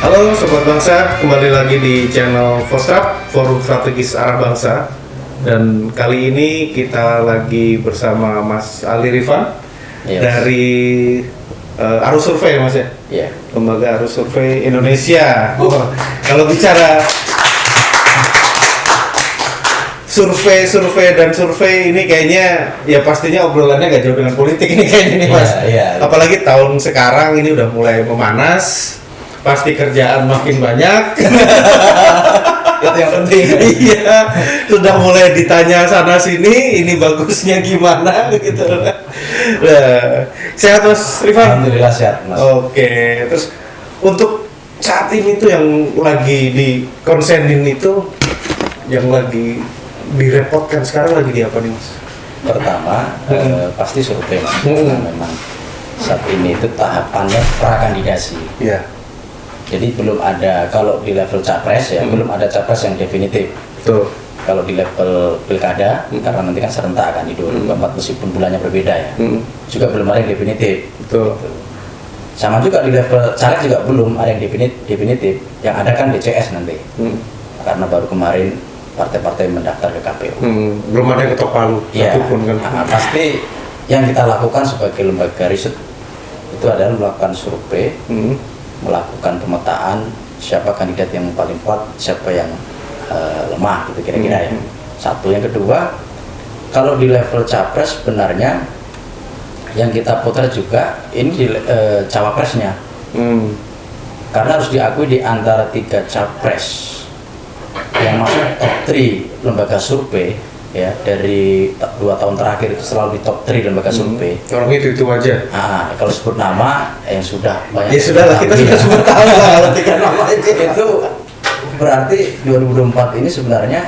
Halo Sobat Bangsa, kembali lagi di channel Fostrap, Forum Strategis Arah Bangsa. Dan kali ini kita lagi bersama Mas Ali Rifan dari Arus Survei, Mas ya? Iya. Lembaga Arus Survei Indonesia. Kalau bicara survei ini kayaknya ya pastinya obrolannya gak jauh dengan politik ini kayaknya nih Mas. Iya. Apalagi tahun sekarang ini udah mulai memanas, pasti kerjaan makin banyak. Itu yang penting. Iya, sudah mulai ditanya sana sini, ini bagusnya gimana gitu. Nah, sehat Mas Rifan? Alhamdulillah sehat, Mas. Oke, terus untuk saat ini tuh yang lagi di konsenin itu, yang lagi direpotkan sekarang lagi di apa nih Mas? Pertama, pasti survei, Mas. Karena memang saat ini itu tahapannya prakandidasi. Iya. Jadi belum ada, kalau di level capres ya, belum ada capres yang definitif. Betul. Kalau di level pilkada, karena nanti kan serentak kan di 2024 meskipun bulannya berbeda ya, juga belum ada yang definitif. Betul. Gitu. Sama juga di level caleg juga belum ada yang definitif. Yang ada kan DCS nanti, karena baru kemarin partai-partai mendaftar ke KPU. Belum ada yang ketok palu Ya, satupun kan. pasti yang kita lakukan sebagai lembaga riset itu adalah melakukan survei, melakukan pemetaan siapa kandidat yang paling kuat, siapa yang lemah gitu kira-kira ya. Satu, yang kedua, kalau di level capres sebenarnya yang kita putar juga ini di cawapresnya, karena harus diakui di antara 3 capres yang masuk top 3 lembaga survei ya dari 2 tahun terakhir itu selalu di top 3 lembaga survei. Orang itu aja. Kalau sebut nama yang sudah banyak. Ya sudah lah, kita sudah sebut tahu lah kalau 3 nama itu berarti 2024 ini sebenarnya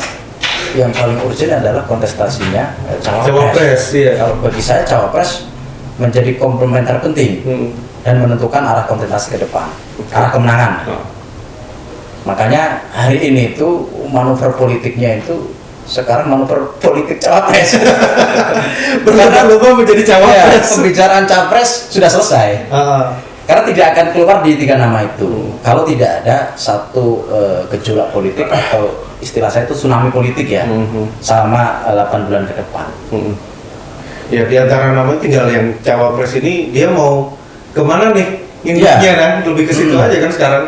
yang paling urgent adalah kontestasinya cawapres. Iya. Kalau bagi saya cawapres menjadi komplementer penting dan menentukan arah kontestasi ke depan, arah kemenangan. Makanya hari ini itu manuver politiknya itu sekarang manuver politik cawapres. Berlomba-lomba menjadi cawapres. Pembicaraan capres sudah selesai. Karena tidak akan keluar di 3 nama itu kalau tidak ada satu gejolak politik atau istilah saya itu tsunami politik ya, selama 8 bulan ke depan. Ya di antara nama tinggal yang cawapres ini dia mau kemana nih? Intinya kan lebih ke situ aja kan sekarang.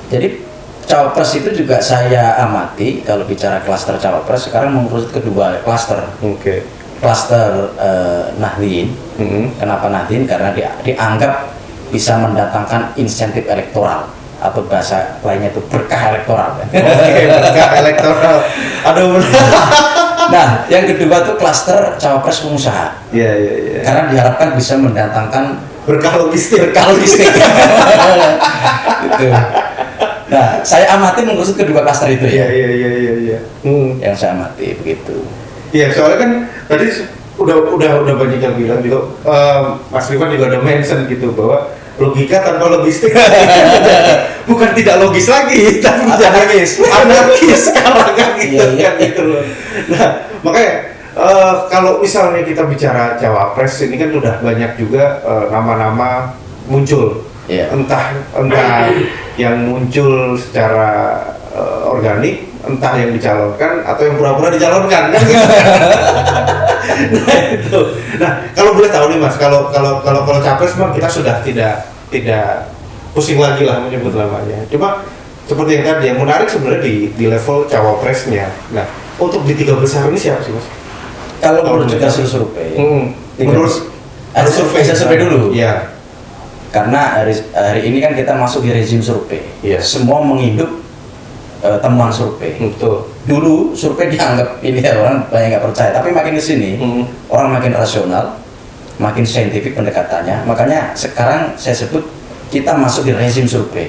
Jadi cawapres itu juga saya amati kalau bicara klaster cawapres sekarang mengerucut kedua klaster. Klaster Nahdien. Kenapa Nahdien? Karena dianggap bisa mendatangkan insentif elektoral atau bahasa lainnya itu berkah elektoral. Berkah elektoral. Aduh. Nah, yang kedua tuh klaster cawapres pengusaha. Iya. Karena diharapkan bisa mendatangkan berkah logistik. Gitu. Nah, saya amati mengerucut kedua klaster itu ya. Iya. Yang saya amati begitu. Iya, soalnya kan tadi udah banyak yang bilang juga, Mas Rifan juga ada mention gitu bahwa logika tanpa logistik bukan tidak logis lagi, tapi anarkis sekarang kan gitu kan gitu loh. Nah, makanya kalau misalnya kita bicara cawapres ini kan udah banyak juga nama-nama muncul. Entah yang muncul secara organik, entah yang dicalonkan atau yang pura-pura dicalonkan kan gitu. Nah itu. Nah kalau boleh tahu nih Mas, kalau capres memang kita sudah tidak pusing lagi lah menyebut namanya. Cuma seperti yang tadi yang menarik sebenarnya di level cawapresnya. Nah untuk di 3 besar ini siapa sih Mas? Kalau menurut hasil survei, menurut harus survei dulu. Iya. Karena hari ini kan kita masuk di rezim survei. Semua menghidup temuan survei. Betul. Dulu survei dianggap ini orang banyak nggak percaya, tapi makin di sini orang makin rasional, makin saintifik pendekatannya. Makanya sekarang saya sebut kita masuk di rezim survei.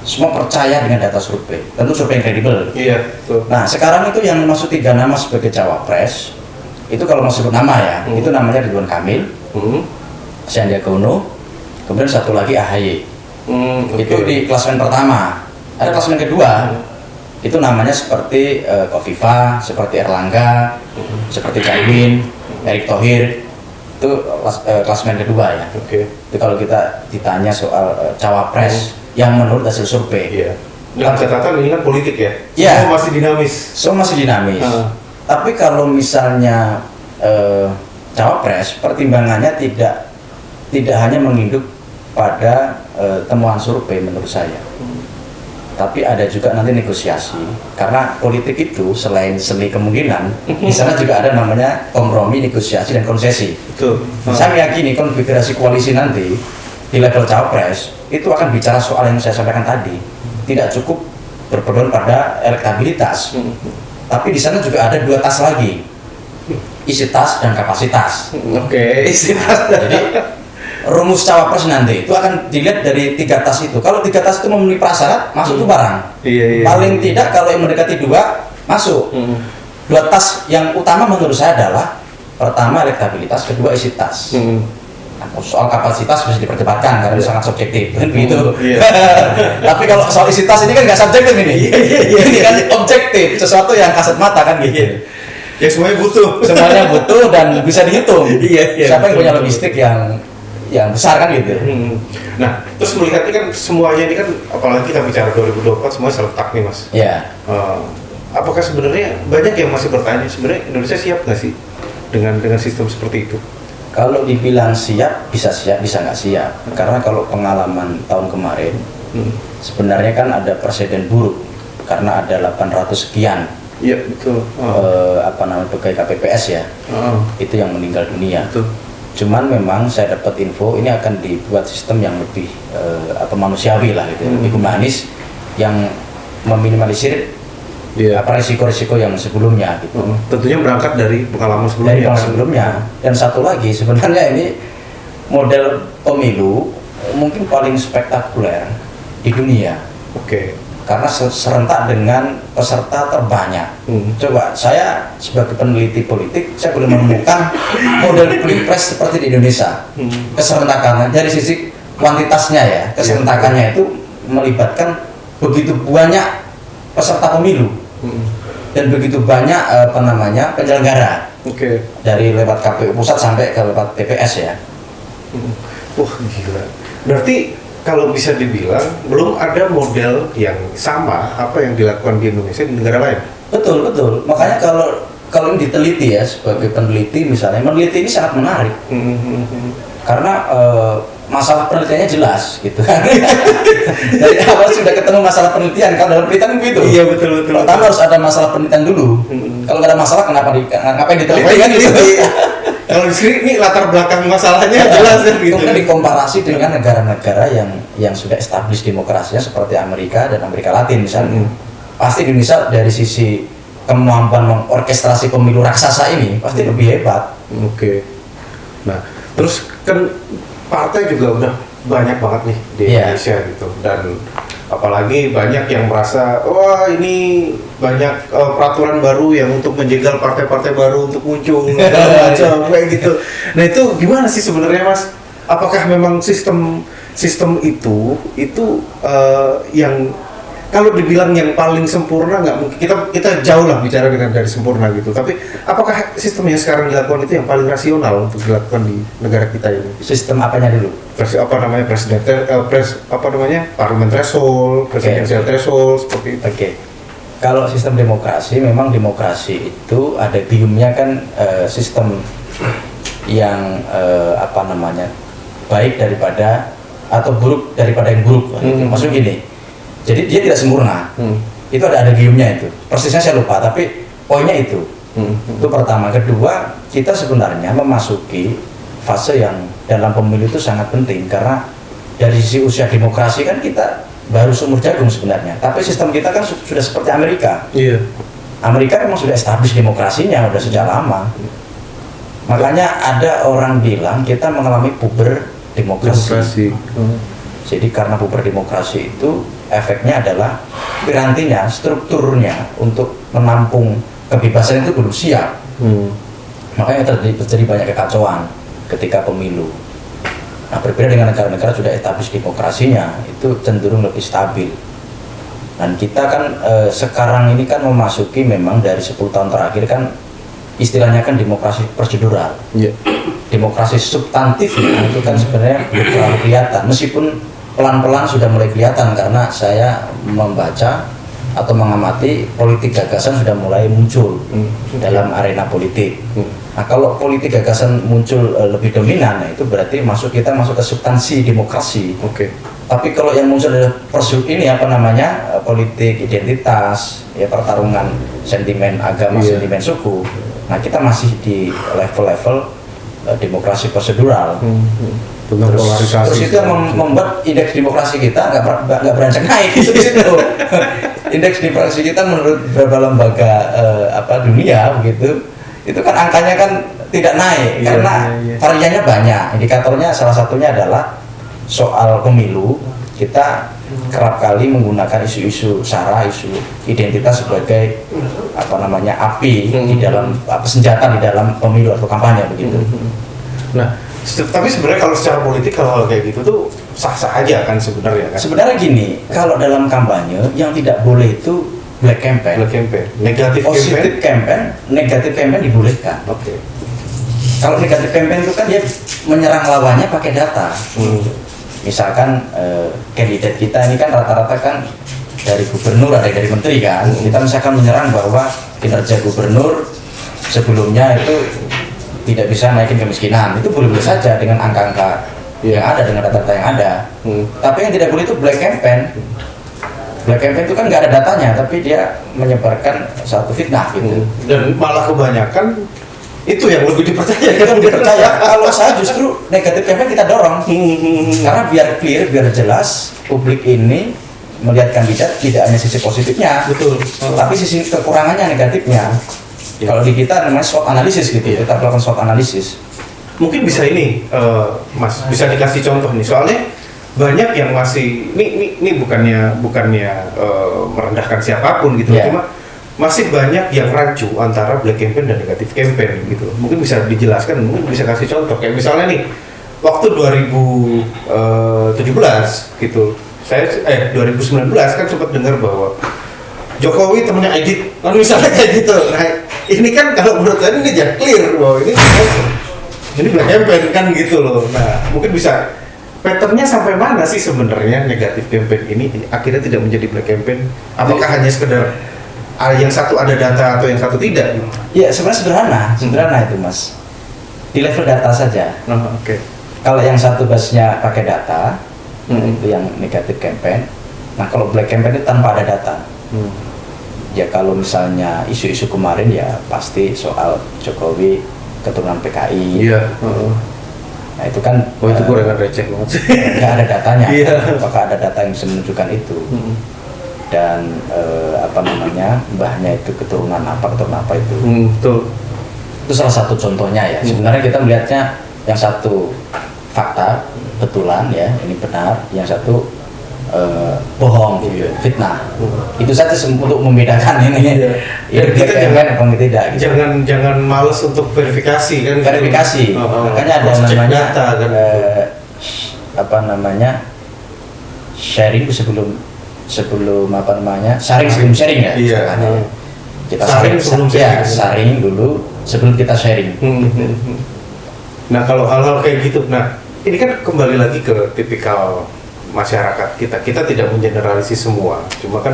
Semua percaya dengan data survei. Tentu survei yang kredibel. Iya. Betul. Nah sekarang itu yang masuk 3 nama sebagai cawapres itu kalau mau sebut nama ya, itu namanya Ridwan Kamil, Sandiaga Uno, kemudian satu lagi AHY. Itu di klasemen pertama. Ada klasemen kedua, itu namanya seperti Kofifa, seperti Erlangga, seperti Caimin, Erick Thohir. Itu klasemen kedua ya. Itu kalau kita ditanya soal cawapres yang menurut hasil survei. Iya. Dengan catatan ini kan politik ya. Iya. Semua masih dinamis. So masih dinamis. Tapi kalau misalnya cawapres, pertimbangannya tidak hanya menginduk pada temuan survei menurut saya. Tapi ada juga nanti negosiasi, karena politik itu selain seni kemungkinan, di sana juga ada namanya kompromi, negosiasi, dan konsesi. Betul. Saya meyakini konfigurasi koalisi nanti di level cawapres itu akan bicara soal yang saya sampaikan tadi, tidak cukup berpedoman pada elektabilitas, tapi di sana juga ada 2 tas lagi, isi tas dan kapasitas. Oke. Isi tas. Jadi rumus cawapres nanti itu akan dilihat dari 3 tas itu. Kalau 3 tas itu memenuhi prasyarat, masuk tuh barang. Iya. Paling tidak kalau yang mendekati 2 masuk. 2 tas yang utama menurut saya adalah pertama elektabilitas, kedua isi tas. Nah, soal kapasitas bisa diperdebatkan karena itu sangat subjektif, kan begitu. Tapi kalau soal isi tas ini kan nggak subjektif ini. Ini kan objektif, sesuatu yang kasat mata kan gitu. Ya semuanya butuh. Semuanya butuh dan bisa dihitung. Iya. Siapa yang punya logistik yang besar kan gitu. Nah, terus melihat ini kan semuanya ini kan, apalagi kita bicara 2024 semuanya serentak nih Mas. Iya. Apakah sebenarnya banyak yang masih bertanya sebenarnya Indonesia siap nggak sih dengan sistem seperti itu? Kalau dibilang siap, bisa nggak siap. Karena kalau pengalaman tahun kemarin, sebenarnya kan ada presiden buruk karena ada 800 sekian. Iya betul. Pegawai KPPS ya, itu yang meninggal dunia. Betul. Cuman memang saya dapat info ini akan dibuat sistem yang lebih manusiawi lah gitu, lebih humanis, yang meminimalisir risiko-risiko yang sebelumnya gitu. Tentunya berangkat dari pengalaman sebelumnya. Dan satu lagi sebenarnya ini model pemilu mungkin paling spektakuler di dunia. Oke. Karena serentak dengan peserta terbanyak. Coba saya sebagai peneliti politik, saya belum menemukan model pilpres seperti di Indonesia. Keserentakannya dari sisi kuantitasnya ya, keserentakannya itu melibatkan begitu banyak peserta pemilu dan begitu banyak penyelenggara. Dari lewat KPU pusat sampai ke lewat TPS ya. Wah gila. Berarti kalau bisa dibilang belum ada model yang sama apa yang dilakukan di Indonesia di negara lain. Betul. Makanya kalau ini diteliti ya, sebagai peneliti misalnya, meneliti ini sangat menarik. Karena masalah penelitiannya jelas gitu kan. Dari awal sudah ketemu masalah penelitian. Kalau dalam penelitian begitu. Iya betul. Pertama harus ada masalah penelitian dulu. Kalau nggak ada masalah ngapain diteliti kan gitu. Kalau di sini ini latar belakang masalahnya jelas kan gitu. Kemudian dikomparasi dengan negara-negara yang sudah established demokrasinya seperti Amerika dan Amerika Latin misalnya. Pasti Indonesia dari sisi kemampuan mengorkestrasi pemilu raksasa ini pasti lebih hebat. Oke. Nah, terus kan partai juga udah banyak banget nih di Indonesia gitu, dan apalagi banyak yang merasa wah ini banyak peraturan baru yang untuk menjegal partai-partai baru untuk muncul macam kayak gitu. Nah itu gimana sih sebenarnya Mas? Apakah memang sistem itu yang kalau dibilang yang paling sempurna nggak mungkin, kita jauh lah bicara dengan dari sempurna gitu, tapi apakah sistem yang sekarang dilakukan itu yang paling rasional untuk dilakukan di negara kita ini? Sistem apanya dulu? Parliament threshold, presidensial threshold seperti itu. Oke. Kalau sistem demokrasi, memang demokrasi itu ada giumnya kan, sistem yang baik daripada atau buruk daripada yang buruk. Maksudnya gini. Jadi dia tidak sempurna. Itu ada giumnya itu. Persisnya saya lupa, tapi poinnya itu. Itu pertama. Kedua, kita sebenarnya memasuki fase yang dalam pemilu itu sangat penting, karena dari sisi usia demokrasi kan kita baru seumur jagung sebenarnya. Tapi sistem kita kan sudah seperti Amerika. Iya. Amerika memang sudah establish demokrasinya udah sejak lama. Makanya ada orang bilang kita mengalami puber demokrasi. Jadi karena puber demokrasi itu efeknya adalah pirantinya, strukturnya untuk menampung kebebasan itu belum siap. Makanya terjadi banyak kekacauan ketika pemilu. Nah, berbeda dengan negara-negara sudah establish demokrasinya, itu cenderung lebih stabil. Dan kita kan sekarang ini kan memasuki memang dari 10 tahun terakhir kan istilahnya kan demokrasi prosedural. Demokrasi substantif itu kan sebenarnya belum terlalu kelihatan, meskipun pelan-pelan sudah mulai kelihatan karena saya membaca atau mengamati politik gagasan sudah mulai muncul dalam arena politik. Nah, kalau politik gagasan muncul lebih dominan, itu berarti kita masuk ke substansi demokrasi. Tapi kalau yang muncul adalah politik identitas, ya pertarungan sentimen agama, sentimen suku. Nah, kita masih di level-level demokrasi prosedural. Terus itu yang membuat indeks demokrasi kita nggak beranjak naik di situ. Indeks demokrasi kita menurut beberapa lembaga dunia begitu, itu kan angkanya kan tidak naik karena variannya banyak. Indikatornya salah satunya adalah soal pemilu. Kita kerap kali menggunakan isu-isu sara, isu identitas sebagai api di dalam senjata di dalam pemilu atau kampanye begitu. Nah, tapi sebenarnya kalau secara politik kalau kayak gitu tuh sah-sah aja kan sebenarnya kan. Sebenarnya gini, kalau dalam kampanye yang tidak boleh itu black campaign. Negatif campaign, negatif campaign dibolehkan. Kalau negatif campaign itu kan dia menyerang lawannya pakai data. Misalkan kandidat kita ini kan rata-rata kan dari gubernur, ada dari menteri kan. Kita misalkan menyerang bahwa kinerja gubernur sebelumnya itu tidak bisa naikin kemiskinan, itu boleh-boleh saja dengan angka-angka yang ada, dengan data-data yang ada. Tapi yang tidak boleh itu black campaign. Black campaign itu kan nggak ada datanya, tapi dia menyebarkan satu fitnah gitu. Dan malah kebanyakan itu yang lebih dipercaya. Kalau saya justru negatif campaign kita dorong, karena biar clear, biar jelas publik ini melihat kandidat tidak hanya sisi positifnya, tapi sisi kekurangannya, negatifnya. Kalau di kita namanya SWOT analisis gitu, kita melakukan SWOT analisis. Mungkin bisa ini, Mas, bisa dikasih contoh nih, soalnya banyak yang masih ini bukannya merendahkan siapapun gitu, cuma masih banyak yang rancu antara black campaign dan negatif campaign gitu. Mungkin bisa dijelaskan, mungkin bisa kasih contoh kayak misalnya nih waktu 2017 gitu, 2019 kan sempat dengar bahwa Jokowi temennya Edit, lalu misalnya kayak gitu. Nah, ini kan kalau menurut saya ini jadi clear bahwa ini black campaign kan gitu loh. Nah, mungkin bisa patternnya sampai mana sih sebenarnya negatif campaign ini akhirnya tidak menjadi black campaign? Apakah hanya sekedar yang satu ada data atau yang satu tidak? Ya sebenarnya sederhana itu Mas. Di level data saja. Kalau yang satu basisnya pakai data, itu yang negatif campaign. Nah kalau black campaign itu tanpa ada data. Ya kalau misalnya isu-isu kemarin ya pasti soal Jokowi keturunan PKI. Nah itu kan itu gorengan receh banget. Nggak ada datanya. Apakah ada data yang bisa menunjukkan itu? Dan mbahnya itu keturunan apa itu. Betul. Itu salah satu contohnya ya. Sebenarnya kita melihatnya yang satu fakta betulan ya, ini benar, yang satu bohong gitu, fitnah. Itu saja untuk membedakan ini. Dan kita jangan males untuk verifikasi kan. Verifikasi. Makanya ada namanya sharing sebelum sharing ya. Kita sharing dulu sebelum kita sharing. Nah kalau hal-hal kayak gitu, nah ini kan kembali lagi ke tipikal masyarakat kita tidak mengeneralisir semua, cuma kan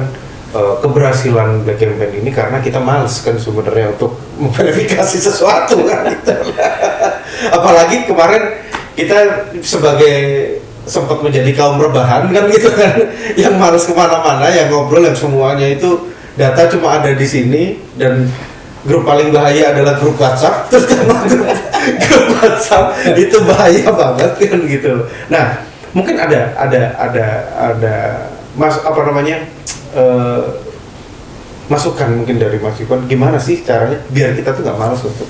keberhasilan black campaign ini karena kita males kan sebenarnya untuk memverifikasi sesuatu kan gitu. Apalagi kemarin kita sebagai sempat menjadi kaum rebahan kan gitu kan, yang males kemana-mana, yang ngobrol, yang semuanya itu data cuma ada di sini, dan grup paling bahaya adalah grup WhatsApp, terutama grup WhatsApp itu bahaya banget kan gitu. Nah mungkin ada masukan mungkin dari Mas Ivan, gimana sih caranya biar kita tuh nggak malas untuk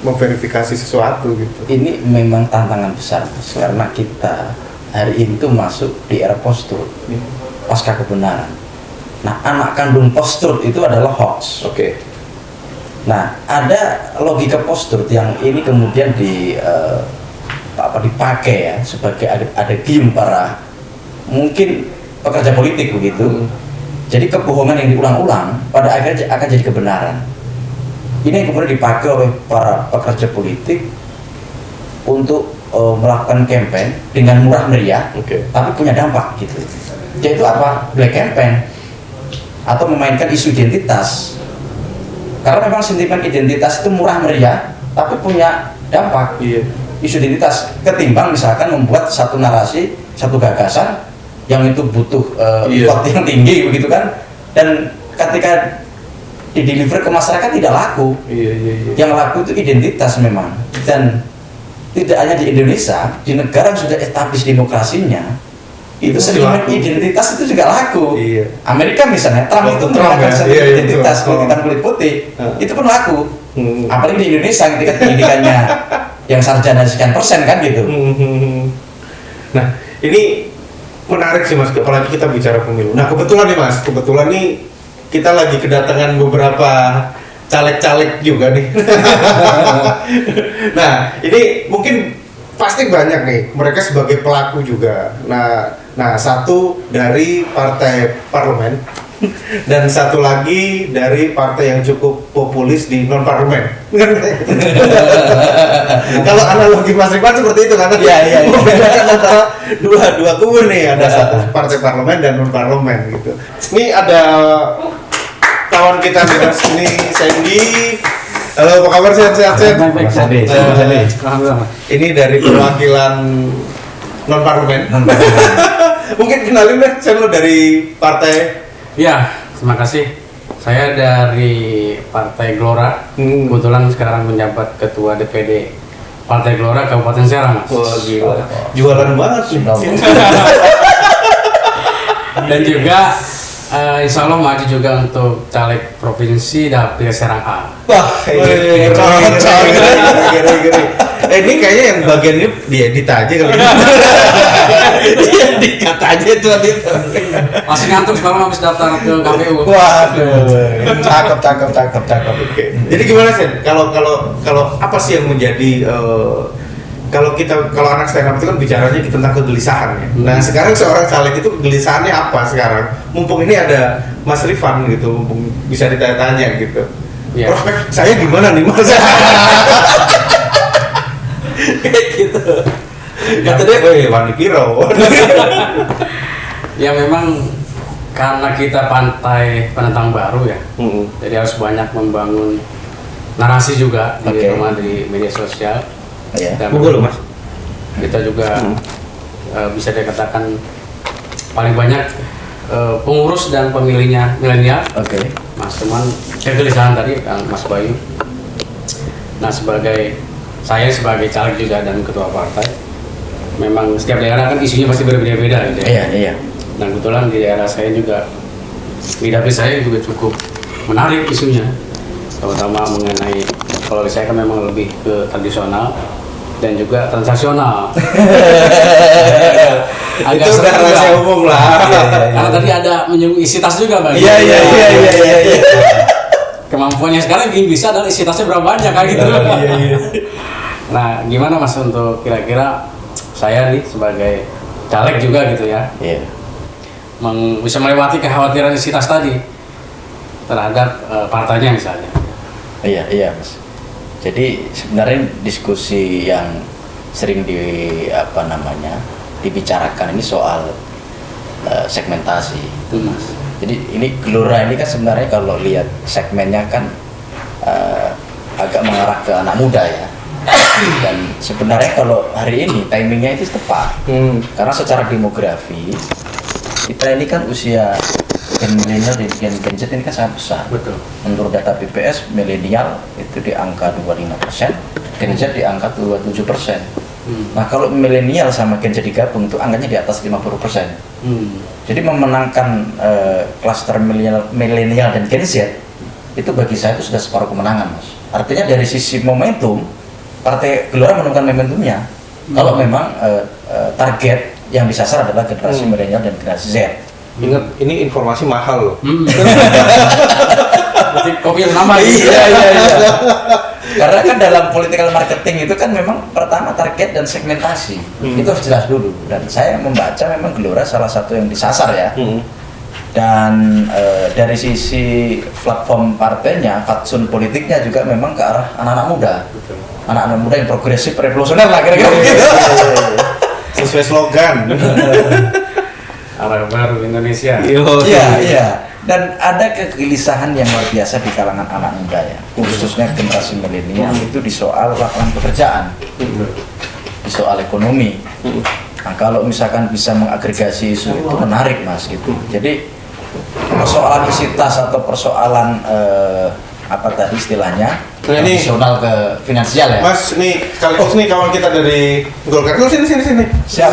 memverifikasi sesuatu gitu. Ini memang tantangan besar karena kita hari ini tuh masuk di era post-truth, pasca kebenaran. Nah, anak kandung post-truth itu adalah hoax. Nah, ada logika post-truth yang ini kemudian dipakai ya sebagai ada game para mungkin pekerja politik begitu. Jadi kebohongan yang diulang-ulang pada akhirnya akan jadi kebenaran. Ini yang kemudian dipakai oleh para pekerja politik untuk melakukan campaign dengan murah meriah, tapi punya dampak gitu. Yaitu apa? Black campaign atau memainkan isu identitas. Karena memang sentimen identitas itu murah meriah, tapi punya dampak. Isu identitas ketimbang misalkan membuat satu narasi, satu gagasan yang itu butuh effort yang tinggi begitu kan, dan ketika dideliver ke masyarakat tidak laku. Yang laku itu identitas memang, dan tidak hanya di Indonesia, di negara yang sudah establis demokrasinya itu sentimen identitas itu juga laku. Amerika misalnya, Trump itu menggunakan sentimen identitas kulit hitam kulit putih, itu pun laku. Apalagi di Indonesia ketika pendidikannya yang sarjana sekian persen kan gitu. Nah ini menarik sih Mas, apalagi kita bicara pemilu. Nah kebetulan nih Mas, kita lagi kedatangan beberapa caleg-caleg juga nih. Nah ini mungkin pasti banyak nih mereka sebagai pelaku juga. Nah satu dari partai parlemen dan satu lagi dari partai yang cukup populis di non parlemen. Kalau analogi Mas Rifan seperti itu kan? Iya. Membedakan antara dua kubu nih, ada satu partai parlemen dan non parlemen gitu. Ini ada kawan kita nih Mas, ini Sandy. Halo, apa kabar? Sehat? Baik, Sandy. Alhamdulillah. Ini dari perwakilan non parlemen. Mungkin kenalin deh, saya dari partai. Ya, terima kasih. Saya dari Partai Gelora. Kebetulan sekarang menjabat Ketua DPD Partai Gelora Kabupaten Serang, Mas. Wah, gila. Jualan banget nih. Dan juga insya Allah maju juga untuk caleg provinsi Dapil Serang A. Wah, ini ini kayaknya yang bagian ini diedit aja kali ini. Dia dikat aja itu. Masih ngantuk sekarang habis daftar ke KPU. Waduh, cakep. Oke. Jadi gimana sih? Kalau apa sih yang menjadi kalau anak stand up itu kan bicaranya tentang kegelisahan ya. Nah sekarang seorang caleg itu kegelisahannya apa sekarang? Mumpung ini ada Mas Rifan gitu, mumpung bisa ditanya-tanya gitu. Ya. Prospek saya gimana nih Mas? Kayak gitu. Kata dia, Wani Piro. Ya memang karena kita pantai penentang baru ya, jadi harus banyak membangun narasi juga terutama di media sosial. Dan Mas. Kita juga bisa dikatakan paling banyak pengurus dan pemilihnya milenial. Mas teman kegelisahan tadi kan Mas Bayu. Nah saya sebagai caleg juga dan ketua partai, memang setiap daerah kan isunya pasti berbeda-beda gitu ya. Iya. Dan kebetulan di daerah saya juga, di dapil saya juga cukup menarik isunya, terutama mengenai, kalau saya kan memang lebih ke tradisional dan juga transaksional. Agak itu udah rahasia umum lah. Karena tadi ada menyinggung isi tas juga Bang. Iya. Kemampuannya sekarang bikin bisa dan isi tasnya berapa banyak kan gitu. Iya. Nah, gimana Mas untuk kira-kira saya nih sebagai caleg juga gitu ya. Iya. Bisa melewati kekhawatiran isi tas tadi terhadap partainya misalnya. Iya, Mas. Jadi sebenarnya diskusi yang sering dibicarakan ini soal segmentasi itu Mas. Jadi ini Gelora ini kan sebenarnya kalau lihat segmennya kan agak mengarah ke anak muda ya. Dan sebenarnya kalau hari ini timingnya itu tepat. Karena secara demografi kita ini kan usia Gen milenial dan Gen Z ini kan sangat besar. Betul. Menurut data BPS milenial itu di angka 25%, Gen Z di angka 27%. Nah kalau milenial sama Gen Z digabung itu angkanya di atas 50%. Jadi memenangkan klaster milenial dan Gen Z itu bagi saya itu sudah separuh kemenangan Mas. Artinya dari sisi momentum Partai Gelora menemukan momentumnya. Kalau memang target yang disasar adalah generasi milenial dan generasi Z. Ingat, ini informasi mahal loh. Kopi yang nama. Iya. Karena kan dalam political marketing itu kan memang pertama target dan segmentasi itu harus jelas dulu. Dan saya membaca memang Gelora salah satu yang disasar ya. Dan dari sisi platform partainya, fatsun politiknya juga memang ke arah anak-anak muda. anak-anak muda yang progresif, revolusioner lah kira-kira gitu. Sesuai slogan. Arah baru Indonesia. Iya. Dan ada kegelisahan yang luar biasa di kalangan anak muda ya, khususnya generasi milenial itu di soal lapangan pekerjaan, di soal ekonomi. Nah, kalau misalkan bisa mengagregasi isu itu menarik Mas gitu. Jadi persoalan isi tas atau persoalan apa tadi istilahnya tradisional ke finansial ya. Mas, nih sekaligus nih kawan kita dari Golkar. Sini. Siap.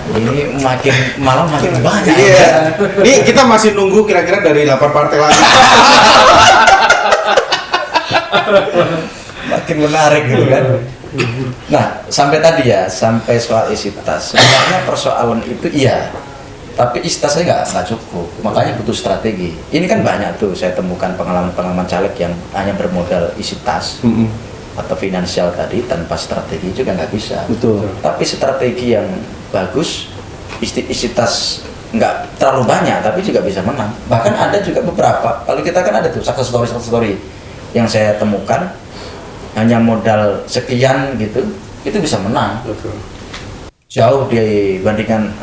Ini malam makin banyak. Iya. Nih kita masih nunggu kira-kira dari 8 partai lagi. Makin menarik gitu kan. Nah, sampai tadi ya, sampai soal isi tas. Sebenarnya persoalan itu iya, tapi isi tas saya nggak cukup. Makanya butuh strategi. Ini kan banyak tuh saya temukan pengalaman caleg yang hanya bermodal isi tas atau finansial tadi tanpa strategi juga nggak bisa. Betul. Tapi strategi yang bagus, isi tas nggak terlalu banyak, tapi juga bisa menang. Bahkan ada juga beberapa. Kalau kita kan ada tuh success story yang saya temukan hanya modal sekian gitu, itu bisa menang. Betul. Jauh dibandingkan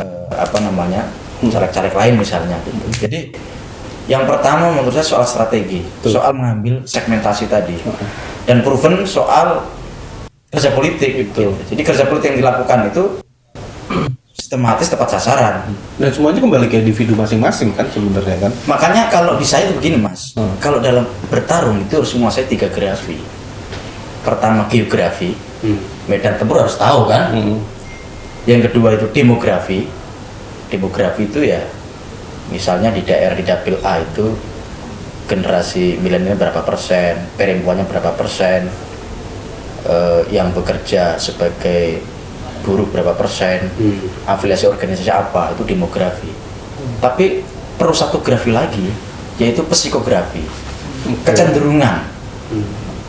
caleg-caleg lain misalnya. Jadi yang pertama menurut saya soal strategi, soal mengambil segmentasi tadi, dan proven soal kerja politik. Gitu. Jadi kerja politik yang dilakukan itu sistematis tepat sasaran. Dan semuanya kembali ke individu masing-masing kan sebenarnya kan. Makanya kalau di saya itu begini Mas, kalau dalam bertarung itu harus menguasai 3 geografi. Pertama geografi, medan tempur harus tahu kan. Yang kedua itu demografi. Demografi itu ya, misalnya di daerah di dapil A itu generasi milenial berapa persen, perempuannya berapa persen, yang bekerja sebagai buruh berapa persen, afiliasi organisasi apa, itu demografi. Tapi perlu satu grafi lagi, yaitu psikografi, kecenderungan.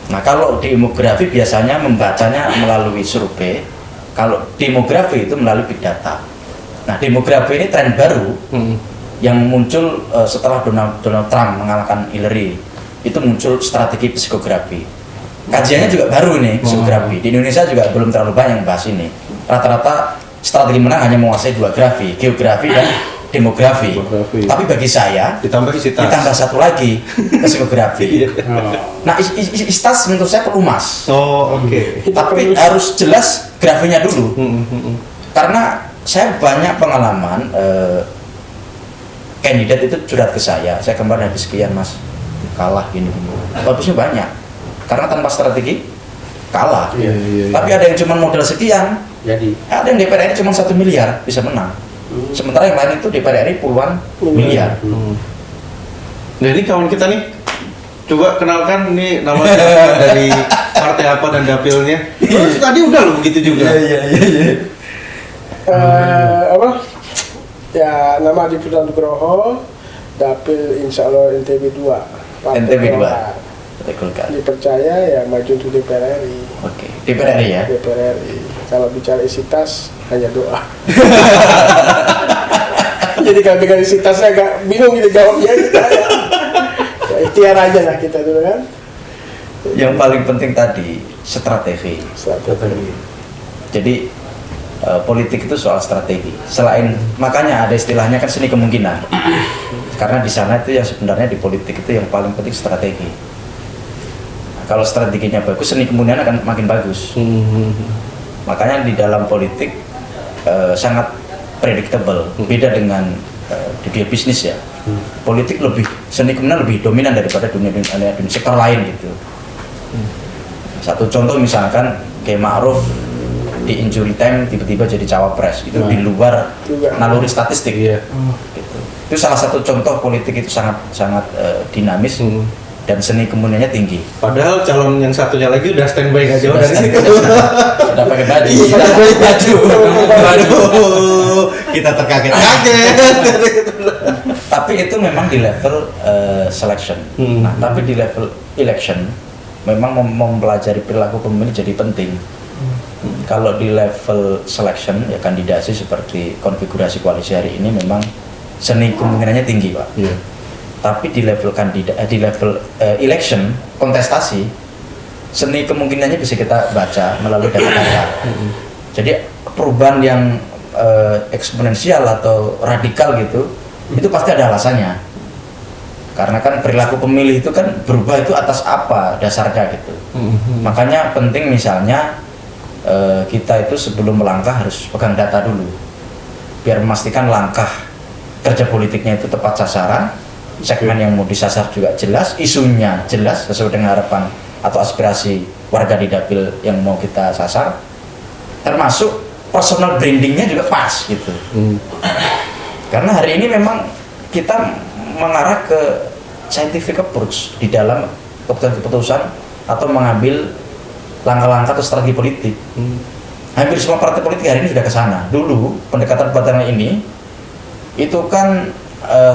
Nah, kalau demografi biasanya membacanya melalui survei, kalau demografi itu melalui big data. Nah, demografi ini tren baru yang muncul setelah Donald Trump mengalahkan Hillary. Itu muncul strategi psikografi. Kajiannya juga baru nih, psikografi. Di Indonesia juga belum terlalu banyak yang bahas ini. Rata-rata strategi menang hanya menguasai 2 grafi, geografi dan demografi. Tapi bagi saya ditambah isi tas. Ditambah satu lagi, psikografi. Nah, istas menurut saya perlu Mas. Oh, oke. Tapi harus jelas grafinya dulu. Karena saya banyak pengalaman kandidat itu curhat ke saya kemarin habis sekian Mas, kalah gini. Bagusnya banyak. Karena tanpa strategi kalah. Tapi ada yang cuma modal sekian. Jadi ada yang DPR RI cuma 1 miliar bisa menang. Sementara yang lain itu DPR RI puluhan miliar. Nah, ini kawan kita nih, coba kenalkan nih nama siapa dari partai apa dan dapilnya. Terus tadi udah loh begitu juga. Iya. Ya, nama Adi Putra Nugroho, dapil insya Allah NTB 2. NTB 2. Golkar. Dipercaya ya maju untuk DPR RI. Oke, DPR RI ya. DPR RI. Kalau bicara isi tas hanya doa. Jadi kami kan isi tasnya agak bingung gitu jawabnya gitu. Ya, ikhtiar aja lah kita dulu kan. Yang paling penting tadi strategi. Jadi politik itu soal strategi. Selain makanya ada istilahnya kan seni kemungkinan. Karena di sana itu yang sebenarnya di politik itu yang paling penting strategi. Kalau strateginya bagus, seni kemungkinan akan makin bagus. Makanya di dalam politik sangat predictable. Beda dengan di dunia bisnis ya. Politik lebih seni kemungkinan lebih dominan daripada dunia sektor lain gitu. Satu contoh misalkan kayak Ma'ruf di injury time tiba-tiba jadi cawapres itu di luar naluri statistik. Gitu. Itu salah satu contoh politik itu sangat dinamis. Dan seni kemungkinannya tinggi. Padahal calon yang satunya lagi udah standby nggak jauh dari situ. Sudah pakai baju. Kita terkaget-kaget. Tapi itu memang di level selection. Nah, tapi di level election memang mempelajari perilaku pemilih jadi penting. Kalau di level selection ya kandidasi seperti konfigurasi koalisi hari ini memang seni kemungkinannya tinggi, Pak. Tapi di level election kontestasi seni kemungkinannya bisa kita baca melalui data-data. Jadi perubahan yang eksponensial atau radikal gitu, itu pasti ada alasannya. Karena kan perilaku pemilih itu kan berubah itu atas apa dasarnya gitu. Makanya penting misalnya kita itu sebelum melangkah harus pegang data dulu, biar memastikan langkah kerja politiknya itu tepat sasaran, segmen yang mau disasar juga jelas, isunya jelas sesuai dengan harapan atau aspirasi warga di dapil yang mau kita sasar, termasuk personal brandingnya juga pas gitu. Karena hari ini memang kita mengarah ke scientific approach di dalam keputusan atau mengambil langkah-langkah atau strategi politik. Hampir semua partai politik hari ini sudah ke sana. Dulu pendekatan ini itu kan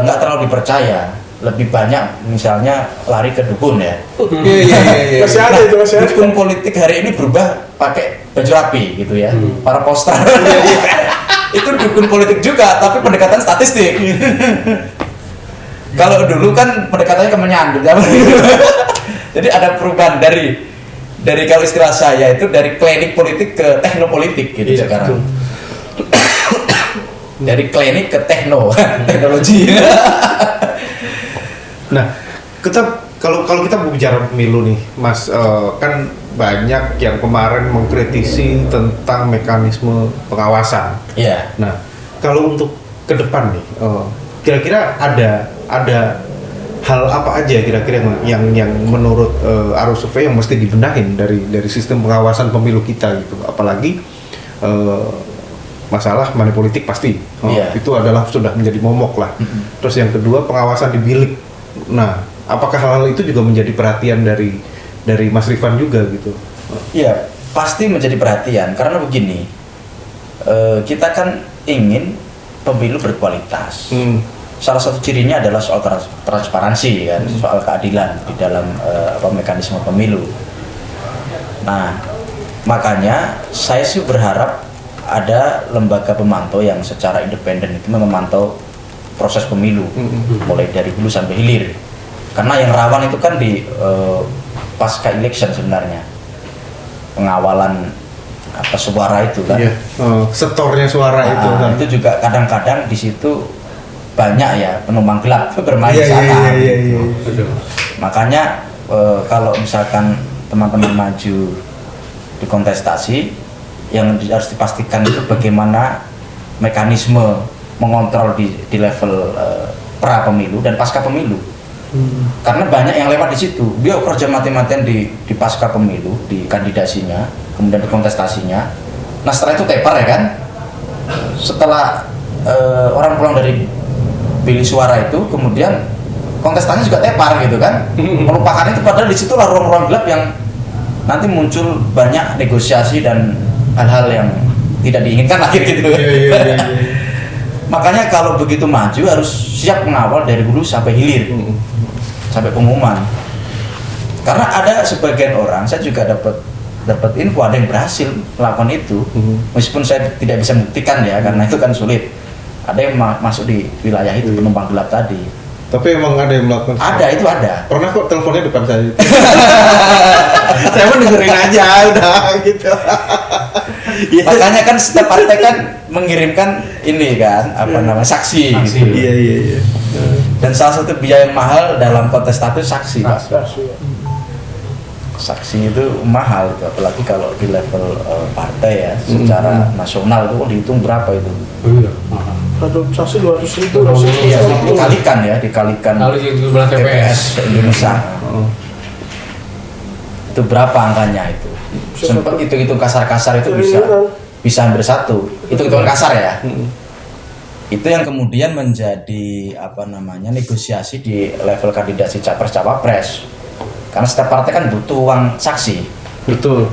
nggak terlalu dipercaya, lebih banyak misalnya lari ke dukun ya. Iya. Masih ada itu, masih ada. Dukun politik hari ini berubah pakai baju rapi gitu ya, para poster. Itu dukun politik juga, tapi pendekatan statistik. Kalau dulu kan pendekatannya ke menyandung, jadi ada perubahan dari kalau istilah saya itu dari klinik politik ke teknopolitik gitu sekarang. Dari klinik ke teknologi. Nah, kalau kita bicara pemilu nih, Mas, kan banyak yang kemarin mengkritisi tentang mekanisme pengawasan. Iya. Nah, kalau untuk ke depan nih, kira-kira ada hal apa aja kira-kira yang menurut Arus Survei yang mesti dibenahin dari sistem pengawasan pemilu kita gitu, apalagi masalah money politik pasti itu adalah sudah menjadi momok lah. Terus yang kedua pengawasan di bilik. Nah, apakah hal-hal itu juga menjadi perhatian dari Mas Rifan juga gitu? Iya, pasti menjadi perhatian karena begini, kita kan ingin pemilu berkualitas. Salah satu cirinya adalah soal transparansi kan, soal keadilan di dalam mekanisme pemilu. Nah, makanya saya sih berharap ada lembaga pemantau yang secara independen itu memantau proses pemilu, mulai dari hulu sampai hilir. Karena yang rawan itu kan di pasca election sebenarnya, pengawalan suara itu kan. Setornya suara itu kan. Itu juga kadang-kadang di situ banyak ya penumpang gelap bermain di sana. Makanya kalau misalkan teman-teman maju di kontestasi, yang harus dipastikan itu bagaimana mekanisme mengontrol di level pra pemilu dan pasca pemilu. Karena banyak yang lewat di situ. Dia kerja mati-matian di pasca pemilu, di kandidasinya, kemudian di kontestasinya. Nah setelah itu tepar ya kan. Setelah orang pulang dari pilih suara itu, kemudian kontestasinya juga tepar gitu kan. Melupakan itu, padahal di situlah ruang-ruang gelap yang nanti muncul banyak negosiasi dan hal-hal yang tidak diinginkan lagi gitu. Makanya kalau begitu maju harus siap mengawal dari hulu sampai hilir, sampai pengumuman. Karena ada sebagian orang, saya juga dapat info ada yang berhasil melakukan itu, meskipun saya tidak bisa membuktikan ya, karena itu kan sulit. Ada yang masuk di wilayah itu, penumpang gelap tadi. Tapi emang ada yang melakukan? Ada, itu ada. Pernah kok teleponnya depan saya. Saya mau dengerin aja udah gitu. Makanya kan setiap partai kan mengirimkan ini kan, namanya saksi. Gitu. Iya. Dan salah satu biaya yang mahal dalam kontestasi saksi. Saksi itu mahal, apalagi kalau di level partai ya, secara nasional itu dihitung berapa itu? Aduh, saksi 200.000. Iya, dikalikan kalau di jumlah TPS Indonesia. Itu berapa angkanya itu? Sempat hitung kasar-kasar itu bisa hampir satu. Hitung kasar ya. Itu yang kemudian menjadi negosiasi di level kandidasi capres-cawapres. Karena setiap partai kan butuh uang saksi. Betul.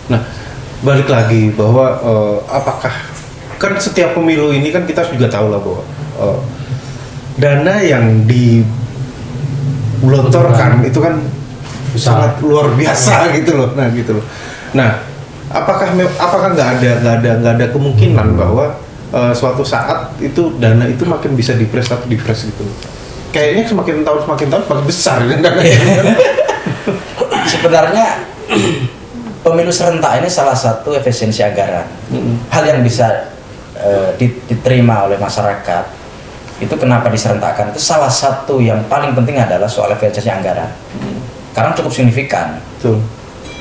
Nah, balik lagi bahwa apakah kan setiap pemilu ini kan kita juga tahu lah bahwa dana yang digelontorkan itu kan sangat luar biasa gitu loh. Nah, apakah nggak ada kemungkinan bahwa suatu saat itu dana itu makin bisa dipres gitu? Kayaknya semakin tahun semakin besar kan dananya. sebenarnya pemilu serentak ini salah satu efisiensi anggaran. Hal yang bisa diterima oleh masyarakat itu kenapa diserentakkan, itu salah satu yang paling penting adalah soal efisiensi anggaran. Karena cukup signifikan. Betul.